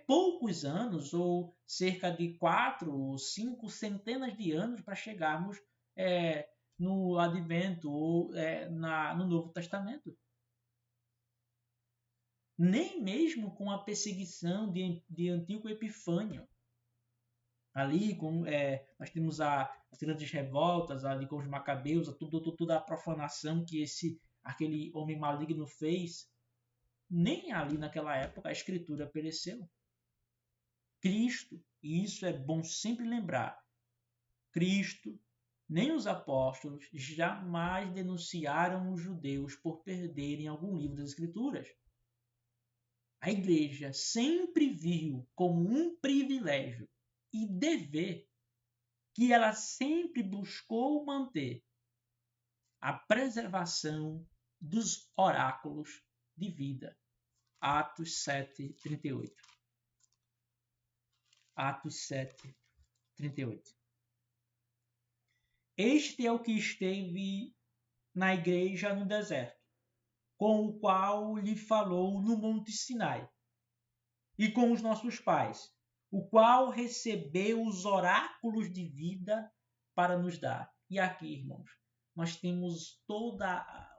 poucos anos, ou cerca de 4 ou 5 centenas de anos para chegarmos no Advento ou no Novo Testamento. Nem mesmo com a perseguição de Antíoco Epifânio. Ali nós temos as grandes revoltas ali com os macabeus, toda a profanação que aquele homem maligno fez. Nem ali naquela época a Escritura pereceu. Cristo, e isso é bom sempre lembrar, Cristo nem os apóstolos jamais denunciaram os judeus por perderem algum livro das Escrituras. A igreja sempre viu como um privilégio e dever que ela sempre buscou manter a preservação dos oráculos de vida. Atos 7:38. Atos 7:38. Este é o que esteve na igreja no deserto, com o qual lhe falou no Monte Sinai, e com os nossos pais, o qual recebeu os oráculos de vida para nos dar. E aqui, irmãos, nós temos todo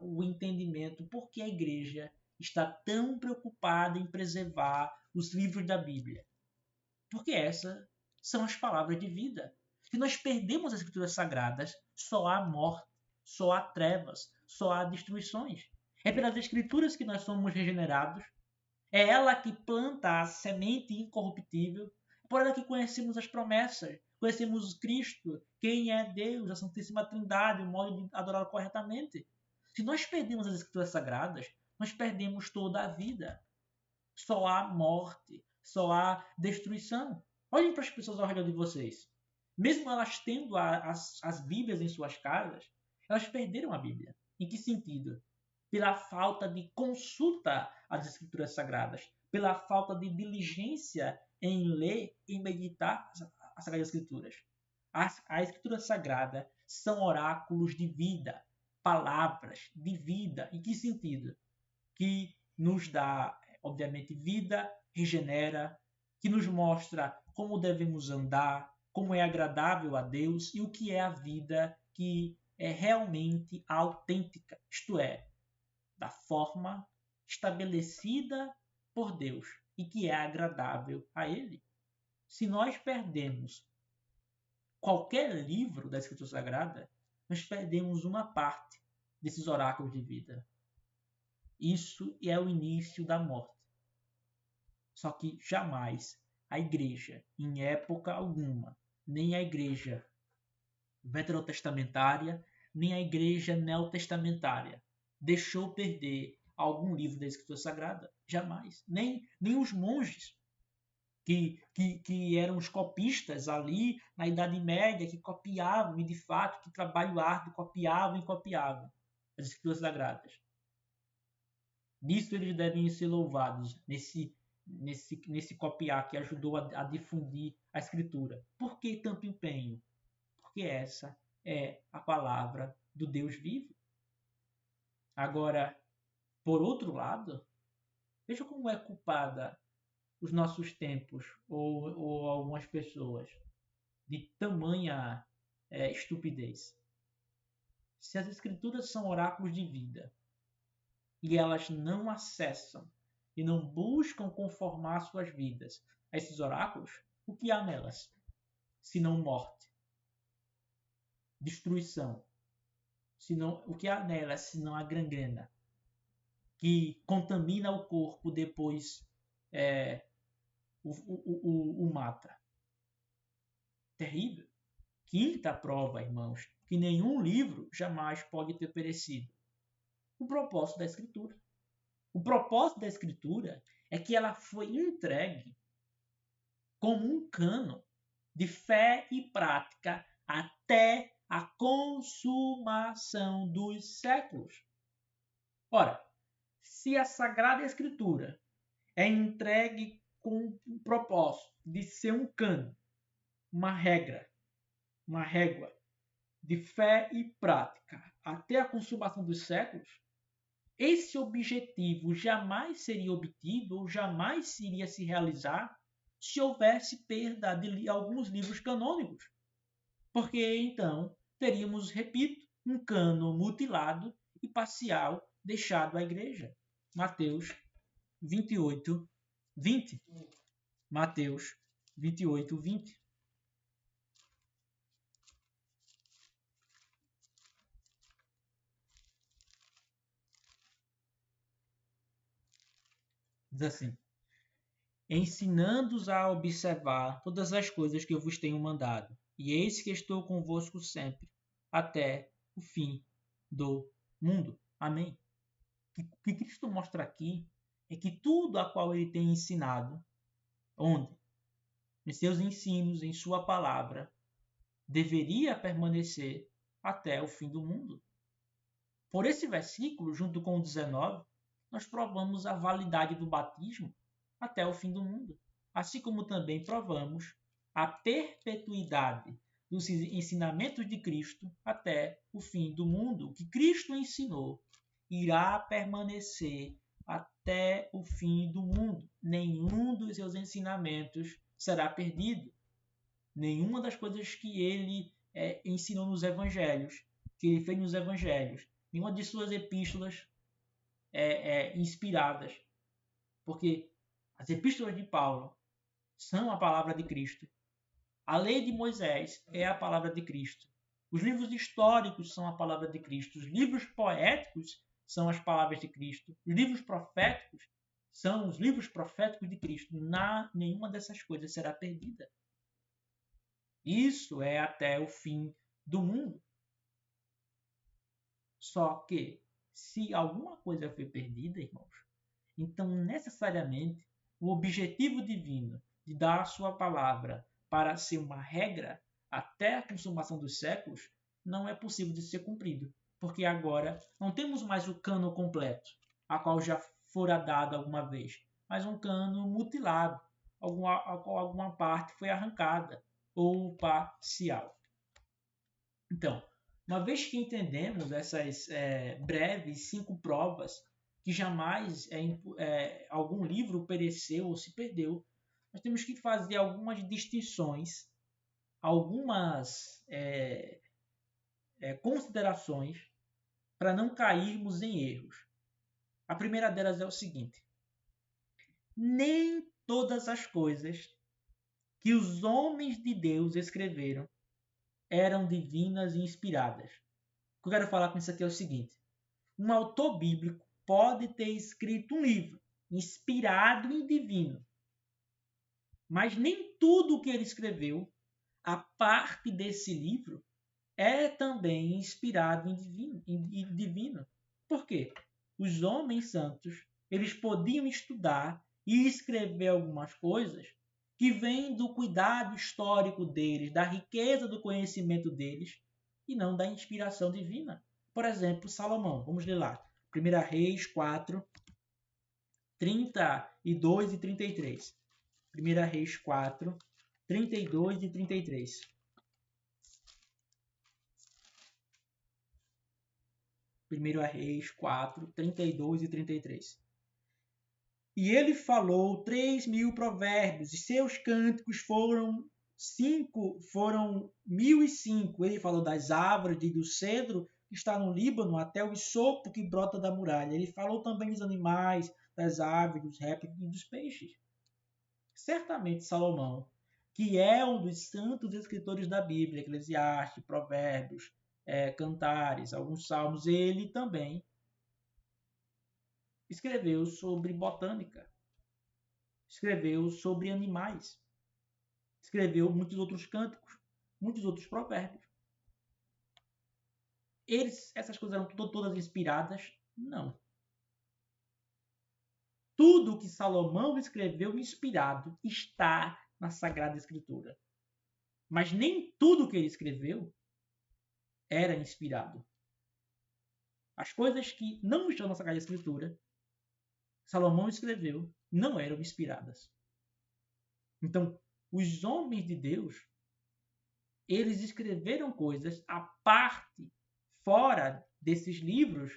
o entendimento por que a igreja está tão preocupada em preservar os livros da Bíblia. Porque essas são as palavras de vida. Se nós perdemos as Escrituras Sagradas, só há morte, só há trevas, só há destruições. É pelas Escrituras que nós somos regenerados. É ela que planta a semente incorruptível. É por ela que conhecemos as promessas. Conhecemos Cristo, quem é Deus, a Santíssima Trindade, o modo de adorá-lo corretamente. Se nós perdemos as Escrituras Sagradas, nós perdemos toda a vida. Só há morte, só há destruição. Olhem para as pessoas ao redor de vocês. Mesmo elas tendo as Bíblias em suas casas, elas perderam a Bíblia. Em que sentido? Pela falta de consulta às Escrituras Sagradas, pela falta de diligência em ler e meditar as Sagradas Escrituras. A Escritura Sagrada são oráculos de vida, palavras de vida. Em que sentido? Que nos dá obviamente, vida, regenera, que nos mostra como devemos andar, como é agradável a Deus e o que é a vida que é realmente autêntica, isto é, da forma estabelecida por Deus e que é agradável a Ele. Se nós perdemos qualquer livro da Escritura Sagrada, nós perdemos uma parte desses oráculos de vida. Isso é o início da morte. Só que jamais a igreja, em época alguma, nem a igreja veterotestamentária, nem a igreja neotestamentária deixou perder algum livro da Escritura Sagrada. Jamais. Nem os monges que eram os copistas ali na Idade Média, que copiavam, e de fato, que trabalho árduo, copiavam as Escrituras Sagradas. Nisso eles devem ser louvados, nesse copiar que ajudou a difundir a Escritura. Por que tanto empenho? Porque essa é a palavra do Deus vivo. Agora, por outro lado, veja como é culpada os nossos tempos ou algumas pessoas de tamanha estupidez. Se as Escrituras são oráculos de vida e elas não acessam e não buscam conformar suas vidas a esses oráculos, o que há nelas? Senão morte, destruição. O que há nelas senão a gangrena, que contamina o corpo, depois o mata. Terrível. Quinta prova, irmãos, que nenhum livro jamais pode ter perecido. O propósito da Escritura. O propósito da Escritura é que ela foi entregue como um cano de fé e prática até a consumação dos séculos. Ora, se a Sagrada Escritura é entregue com o propósito de ser um cano, uma regra, uma régua de fé e prática até a consumação dos séculos, esse objetivo jamais seria obtido ou jamais iria se realizar se houvesse perda de alguns livros canônicos. Porque então teríamos, repito, um cânon mutilado e parcial deixado à igreja. Mateus 28, 20. Mateus 28, 20. Diz assim: ensinando-os a observar todas as coisas que eu vos tenho mandado, e eis que estou convosco sempre, até o fim do mundo. Amém. O que Cristo mostra aqui é que tudo a qual ele tem ensinado, onde? Em seus ensinos, em sua palavra, deveria permanecer até o fim do mundo. Por esse versículo, junto com o 19, nós provamos a validade do batismo até o fim do mundo, assim como também provamos a perpetuidade dos ensinamentos de Cristo até o fim do mundo. O que Cristo ensinou irá permanecer até o fim do mundo. Nenhum dos seus ensinamentos será perdido. Nenhuma das coisas que ele ensinou nos evangelhos, que ele fez nos evangelhos, nenhuma de suas epístolas inspiradas, porque as epístolas de Paulo são a palavra de Cristo. A lei de Moisés é a palavra de Cristo. Os livros históricos são a palavra de Cristo. Os livros poéticos são as palavras de Cristo. Os livros proféticos são os livros proféticos de Cristo. Nenhuma dessas coisas será perdida. Isso é até o fim do mundo. Só que, se alguma coisa foi perdida, irmãos, então necessariamente o objetivo divino de dar a sua palavra para ser uma regra até a consumação dos séculos não é possível de ser cumprido, porque agora não temos mais o cano completo, a qual já fora dado alguma vez, mas um cano mutilado, alguma parte foi arrancada ou parcial. Então, uma vez que entendemos essas breves 5 provas que jamais algum livro pereceu ou se perdeu. Nós temos que fazer algumas distinções, algumas considerações para não cairmos em erros. A primeira delas é o seguinte: nem todas as coisas que os homens de Deus escreveram eram divinas e inspiradas. O que eu quero falar com isso aqui é o seguinte: um autor bíblico pode ter escrito um livro inspirado e divino, mas nem tudo o que ele escreveu, a parte desse livro, é também inspirado e divino. Por quê? Os homens santos, eles podiam estudar e escrever algumas coisas que vêm do cuidado histórico deles, da riqueza do conhecimento deles, e não da inspiração divina. Por exemplo, Salomão. Vamos ler lá. 1 Reis 4, 32 e 33. 1 Reis 4, 32 e 33. Primeiro Reis 4, 32 e 33. E ele falou 3.000 provérbios, e seus cânticos foram 1.005. Ele falou das árvores e do cedro que está no Líbano, até o isopo que brota da muralha. Ele falou também dos animais, das aves, dos répteis e dos peixes. Certamente Salomão, que é um dos santos escritores da Bíblia, Eclesiastes, Provérbios, Cantares, alguns salmos, ele também escreveu sobre botânica, escreveu sobre animais, escreveu muitos outros cânticos, muitos outros provérbios. Essas coisas eram todas inspiradas? Não. Tudo que Salomão escreveu inspirado está na Sagrada Escritura. Mas nem tudo que ele escreveu era inspirado. As coisas que não estão na Sagrada Escritura, Salomão escreveu, não eram inspiradas. Então, os homens de Deus, eles escreveram coisas à parte, fora desses livros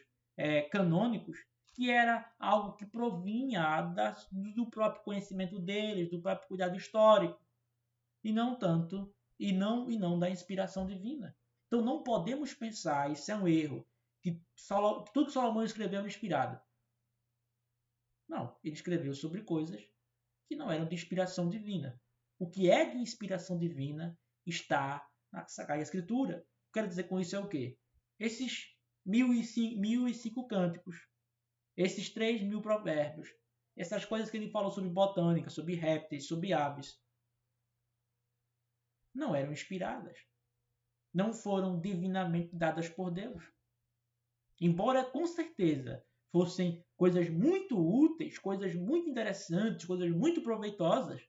canônicos, que era algo que provinha do próprio conhecimento deles, do próprio cuidado histórico, e não tanto, e não da inspiração divina. Então não podemos pensar, isso é um erro, que tudo que Salomão escreveu é inspirado. Não, ele escreveu sobre coisas que não eram de inspiração divina. O que é de inspiração divina está na Sagrada Escritura. O que eu quero dizer com isso é o quê? Esses 1.005 cânticos, esses 3.000 provérbios, essas coisas que ele falou sobre botânica, sobre répteis, sobre aves, não eram inspiradas. Não foram divinamente dadas por Deus. Embora, com certeza, fossem coisas muito úteis, coisas muito interessantes, coisas muito proveitosas,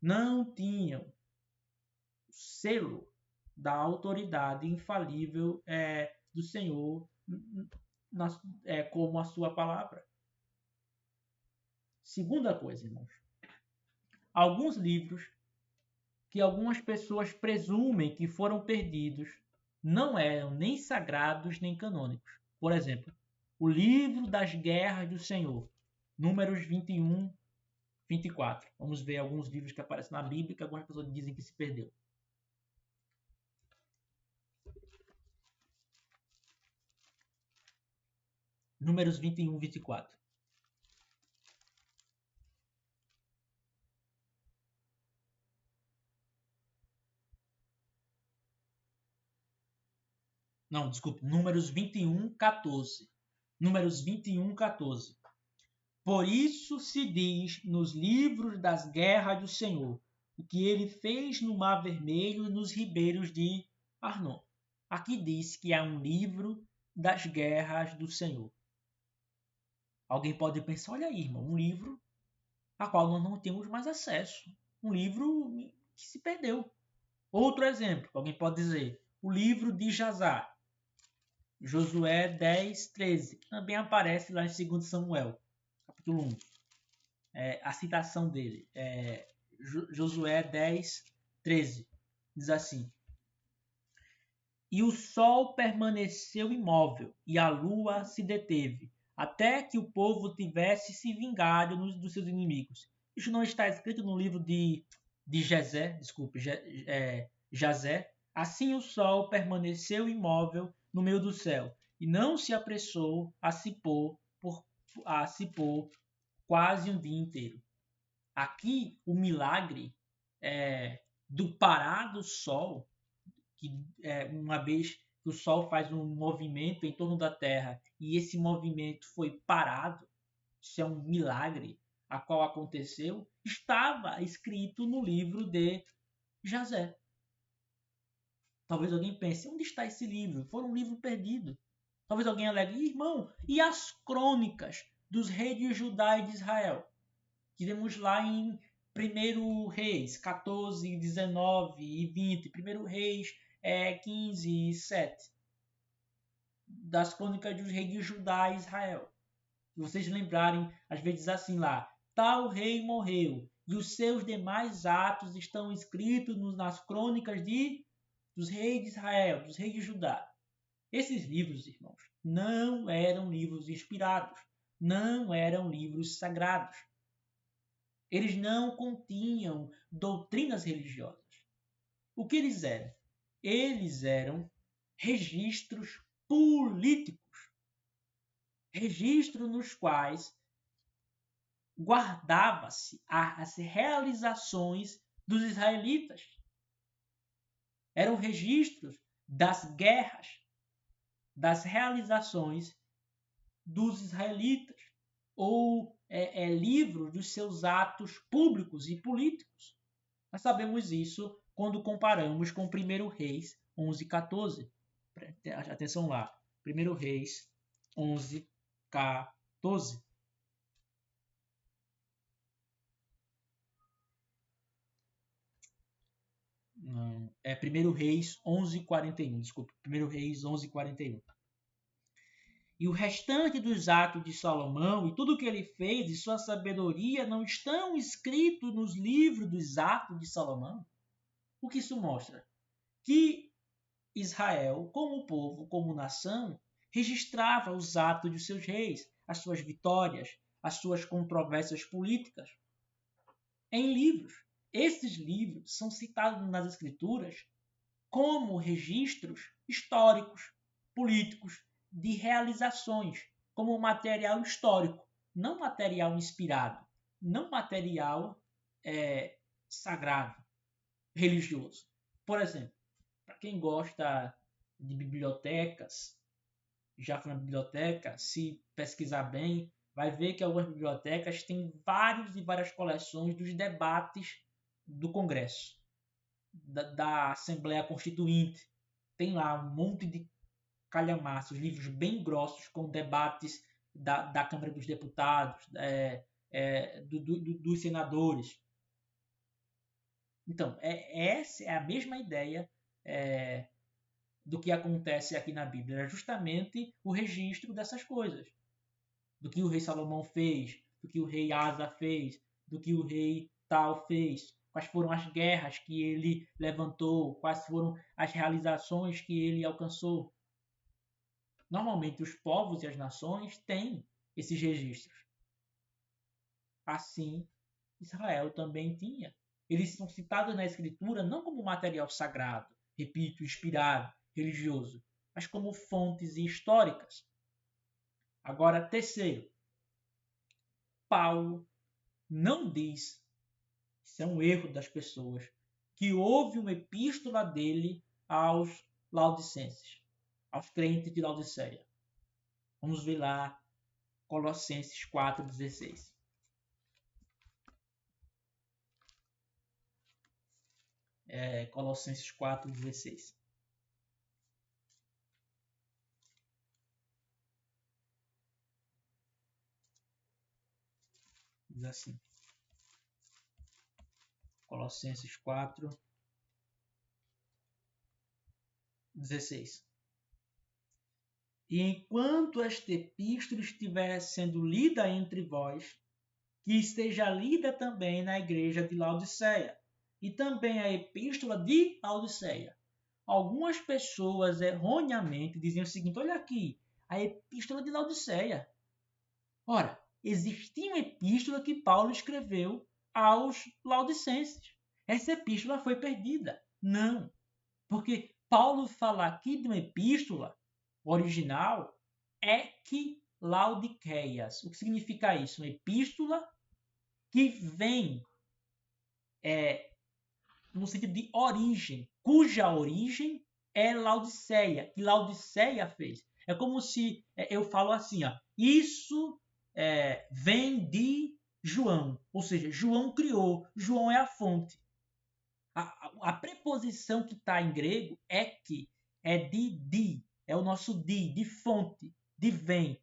não tinham o selo da autoridade infalível do Senhor como a sua palavra. Segunda coisa, irmãos. Alguns livros que algumas pessoas presumem que foram perdidos não eram nem sagrados nem canônicos. Por exemplo, o livro das guerras do Senhor, Números 21, 24. Vamos ver alguns livros que aparecem na Bíblia que algumas pessoas dizem que se perdeu. Números 21, 24. Não, desculpe. Números 21, 14. Números 21, 14. Por isso se diz nos livros das guerras do Senhor, o que ele fez no Mar Vermelho e nos ribeiros de Arnon. Aqui diz que é um livro das guerras do Senhor. Alguém pode pensar, olha aí, irmão, um livro a qual nós não temos mais acesso. Um livro que se perdeu. Outro exemplo, alguém pode dizer, o livro de Jazar. Josué 10, 13. Também aparece lá em 2 Samuel, capítulo 1. A citação dele. Josué 10, 13. Diz assim: E o sol permaneceu imóvel, e a lua se deteve, até que o povo tivesse se vingado dos seus inimigos. Isso não está escrito no livro de Jazé, Jazé. Assim o sol permaneceu imóvel no meio do céu, e não se apressou a se pôr quase um dia inteiro. Aqui, o milagre do parar do sol, que uma vez que o sol faz um movimento em torno da Terra e esse movimento foi parado, isso é um milagre a qual aconteceu, estava escrito no livro de Jazé. Talvez alguém pense, onde está esse livro? Foi um livro perdido. Talvez alguém alegue, irmão, e as crônicas dos reis de Judá e de Israel? Que vemos lá em 1 Reis 14, 19 e 20, 1 Reis 15 e 7, das crônicas dos reis de Judá e Israel. Se vocês lembrarem, às vezes assim lá, tal rei morreu, e os seus demais atos estão escritos nas crônicas dos reis de Israel, dos reis de Judá. Esses livros, irmãos, não eram livros inspirados, não eram livros sagrados. Eles não continham doutrinas religiosas. O que eles eram? Eles eram registros políticos. Registros nos quais guardava-se as realizações dos israelitas. Eram registros das guerras, das realizações dos israelitas, ou livros dos seus atos públicos e políticos. Nós sabemos isso quando comparamos com 1 Reis 11:14. Atenção lá, 1 Reis 11:14. Não, é 1 Reis 11:41, desculpa, 1 Reis 11:41. E o restante dos atos de Salomão e tudo o que ele fez e sua sabedoria não estão escritos nos livros dos atos de Salomão? O que isso mostra? Que Israel, como povo, como nação, registrava os atos de seus reis, as suas vitórias, as suas controvérsias políticas, em livros. Esses livros são citados nas Escrituras como registros históricos, políticos, de realizações, como material histórico, não material inspirado, não material sagrado, religioso. Por exemplo, para quem gosta de bibliotecas, já foi na biblioteca, se pesquisar bem, vai ver que algumas bibliotecas têm várias coleções dos debates do Congresso, da Assembleia Constituinte. Tem lá um monte de calhamaços, livros bem grossos com debates da Câmara dos Deputados, dos senadores. Então, essa é a mesma ideia do que acontece aqui na Bíblia. É justamente o registro dessas coisas. Do que o rei Salomão fez, do que o rei Asa fez, do que o rei tal fez, quais foram as guerras que ele levantou, quais foram as realizações que ele alcançou. Normalmente os povos e as nações têm esses registros. Assim, Israel também tinha. Eles são citados na Escritura não como material sagrado, repito, inspirado, religioso, mas como fontes históricas. Agora, terceiro, Paulo não diz, isso é um erro das pessoas, que houve uma epístola dele aos laodicenses, aos crentes de Laodiceia. Vamos ver lá Colossenses 4:16. Colossenses 4:16. Diz assim. Colossenses 4:16. E enquanto esta epístola estiver sendo lida entre vós, que esteja lida também na igreja de Laodiceia, e também a epístola de Laodiceia. Algumas pessoas erroneamente dizem o seguinte: olha aqui, a epístola de Laodiceia. Ora, existia uma epístola que Paulo escreveu aos Laodicenses. Essa epístola foi perdida. Não, porque Paulo fala aqui de uma epístola original, Equilaudiceias. O que significa isso? Uma epístola que vem no sentido de origem, cuja origem é Laodiceia, que Laodiceia fez. É como se eu falo assim, ó, isso vem de João, ou seja, João criou, João é a fonte. A preposição que está em grego é que é de, é o nosso de fonte, de vem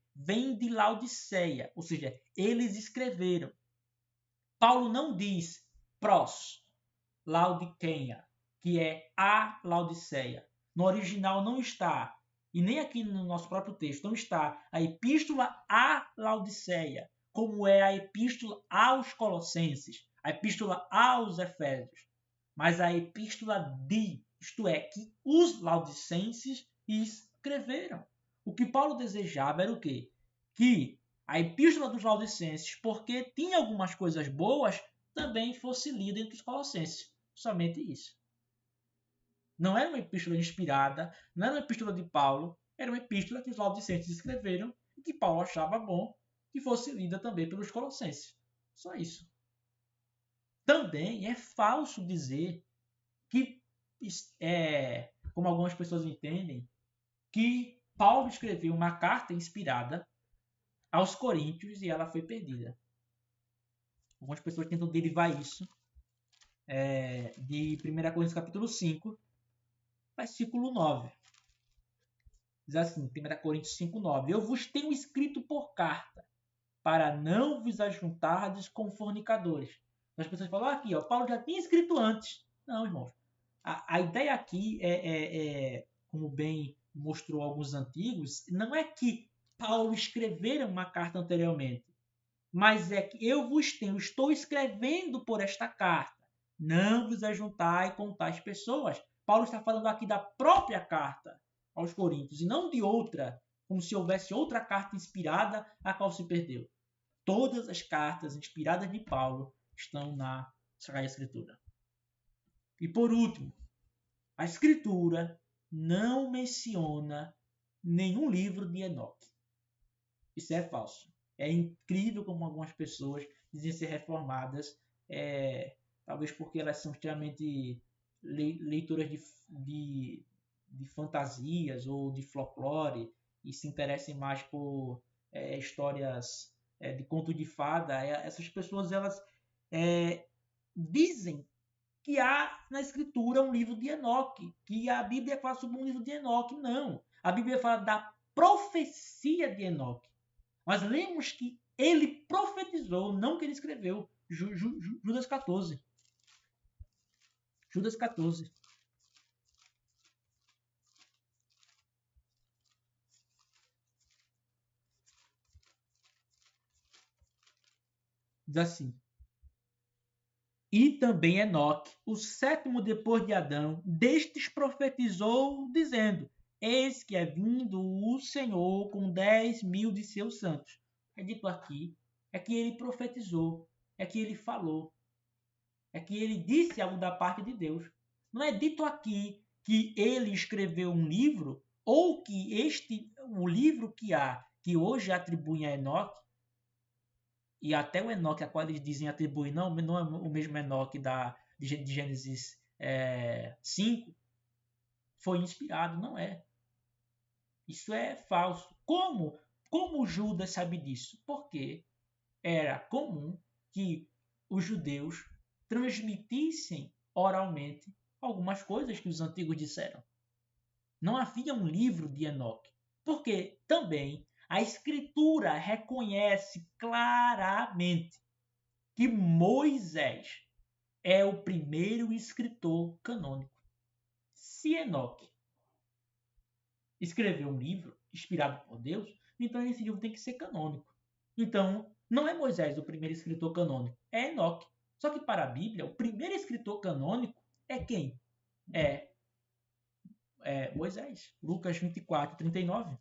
de Laodiceia, ou seja, eles escreveram. Paulo não diz pros, Laodiceia, que é a Laodiceia. No original não está, e nem aqui no nosso próprio texto, não está a epístola a Laodiceia, como é a epístola aos Colossenses, a epístola aos Efésios, mas a epístola de, isto é, que os laodicenses escreveram. O que Paulo desejava era o quê? Que a epístola dos laodicenses, porque tinha algumas coisas boas, também fosse lida entre os colossenses. Somente isso. Não era uma epístola inspirada, não era uma epístola de Paulo, era uma epístola que os laodicenses escreveram e que Paulo achava bom que fosse lida também pelos colossenses. Só isso. Também é falso dizer que, como algumas pessoas entendem, que Paulo escreveu uma carta inspirada aos Coríntios e ela foi perdida. Algumas pessoas tentam derivar isso de 1 Coríntios capítulo 5, versículo 9. Diz assim, 1 Coríntios 5, 9. Eu vos tenho escrito por carta, para não vos ajuntardes com fornicadores. As pessoas falam aqui, ó, Paulo já tinha escrito antes. Não, irmãos. A ideia aqui como bem mostrou alguns antigos, não é que Paulo escrevera uma carta anteriormente, mas é que eu vos tenho, estou escrevendo por esta carta. Não vos ajuntai com tais pessoas. Paulo está falando aqui da própria carta aos Coríntios e não de outra, como se houvesse outra carta inspirada a qual se perdeu. Todas as cartas inspiradas de Paulo estão na Sagrada Escritura. E por último, a Escritura não menciona nenhum livro de Enoque. Isso é falso. É incrível como algumas pessoas dizem ser reformadas, talvez porque elas são extremamente leitoras de fantasias ou de folclore e se interessem mais por histórias de conto de fada. Essas pessoas elas dizem que há na Escritura um livro de Enoque, que a Bíblia fala sobre um livro de Enoque. Não. A Bíblia fala da profecia de Enoque. Mas lemos que ele profetizou, não que ele escreveu. Judas 14. Judas 14. Diz assim. E também Enoque, o sétimo depois de Adão, destes profetizou, dizendo: Eis que é vindo o Senhor com 10.000 de seus santos. É dito aqui, é que ele profetizou, é que ele falou, é que ele disse algo da parte de Deus. Não é dito aqui que ele escreveu um livro ou que o livro que hoje atribuem a Enoque, e até o Enoque a qual eles dizem atribuir, não é o mesmo Enoque de Gênesis 5, foi inspirado, não é. Isso é falso. Como Judas sabe disso? Porque era comum que os judeus transmitissem oralmente algumas coisas que os antigos disseram. Não havia um livro de Enoque, porque também a Escritura reconhece claramente que Moisés é o primeiro escritor canônico. Se Enoque escreveu um livro inspirado por Deus, então esse livro tem que ser canônico. Então, não é Moisés o primeiro escritor canônico, é Enoque. Só que para a Bíblia, o primeiro escritor canônico é quem? É Moisés. Lucas 24, 39.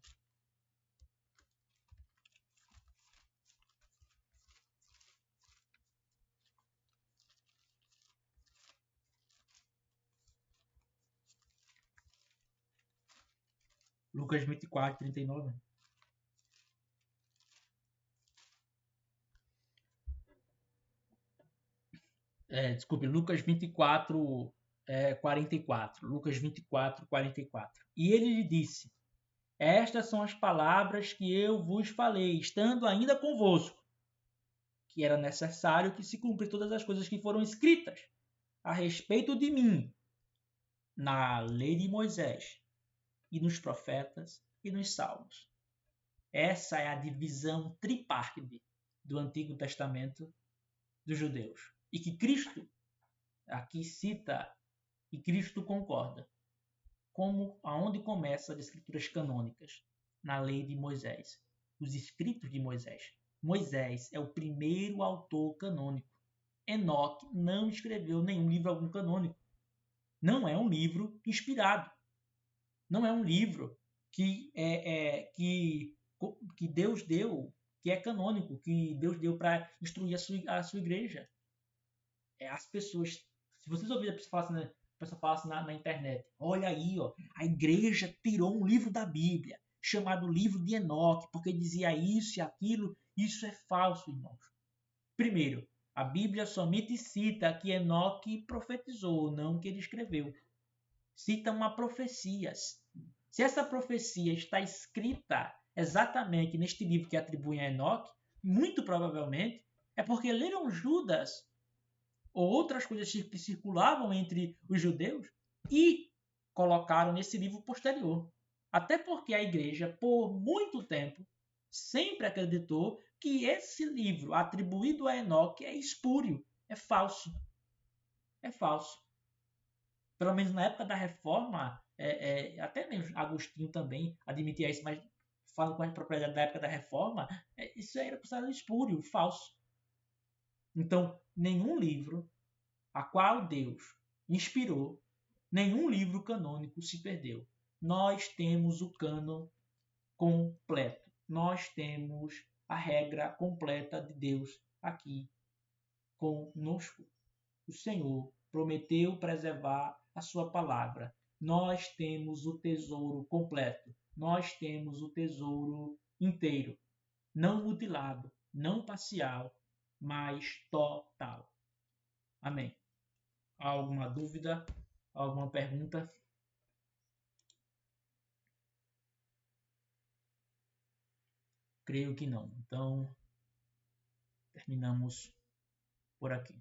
Lucas 24, 39. Desculpe, Lucas 24, 44. Lucas 24, 44. E ele lhe disse: Estas são as palavras que eu vos falei, estando ainda convosco, que era necessário que se cumprisse todas as coisas que foram escritas a respeito de mim na lei de Moisés e nos profetas e nos salmos. Essa é a divisão tripartite do Antigo Testamento dos judeus. E que Cristo aqui cita e Cristo concorda. Aonde começa as escrituras canônicas? Na lei de Moisés. Os escritos de Moisés. Moisés é o primeiro autor canônico. Enoque não escreveu nenhum livro algum canônico. Não é um livro inspirado. Não é um livro que Deus deu, que é canônico, que Deus deu para instruir a sua igreja. As pessoas, se vocês ouvirem a pessoa falar assim na internet, olha aí, ó, a igreja tirou um livro da Bíblia, chamado Livro de Enoque, porque dizia isso e aquilo. Isso é falso, irmãos. Primeiro, a Bíblia somente cita que Enoque profetizou, não que ele escreveu. Cita uma profecia. Se essa profecia está escrita exatamente neste livro que atribui a Enoque, muito provavelmente é porque leram Judas ou outras coisas que circulavam entre os judeus e colocaram nesse livro posterior. Até porque a igreja, por muito tempo, sempre acreditou que esse livro atribuído a Enoque é espúrio, é falso. É falso. Pelo menos na época da Reforma, até mesmo Agostinho também admitia isso, mas falando com a propriedade da época da Reforma, isso era considerado espúrio, falso. Então, nenhum livro a qual Deus inspirou, nenhum livro canônico se perdeu. Nós temos o cânon completo. Nós temos a regra completa de Deus aqui conosco. O Senhor prometeu preservar a sua palavra. Nós temos o tesouro completo. Nós temos o tesouro inteiro. Não mutilado, não parcial, mas total. Amém. Há alguma dúvida? Alguma pergunta? Creio que não. Então, terminamos por aqui.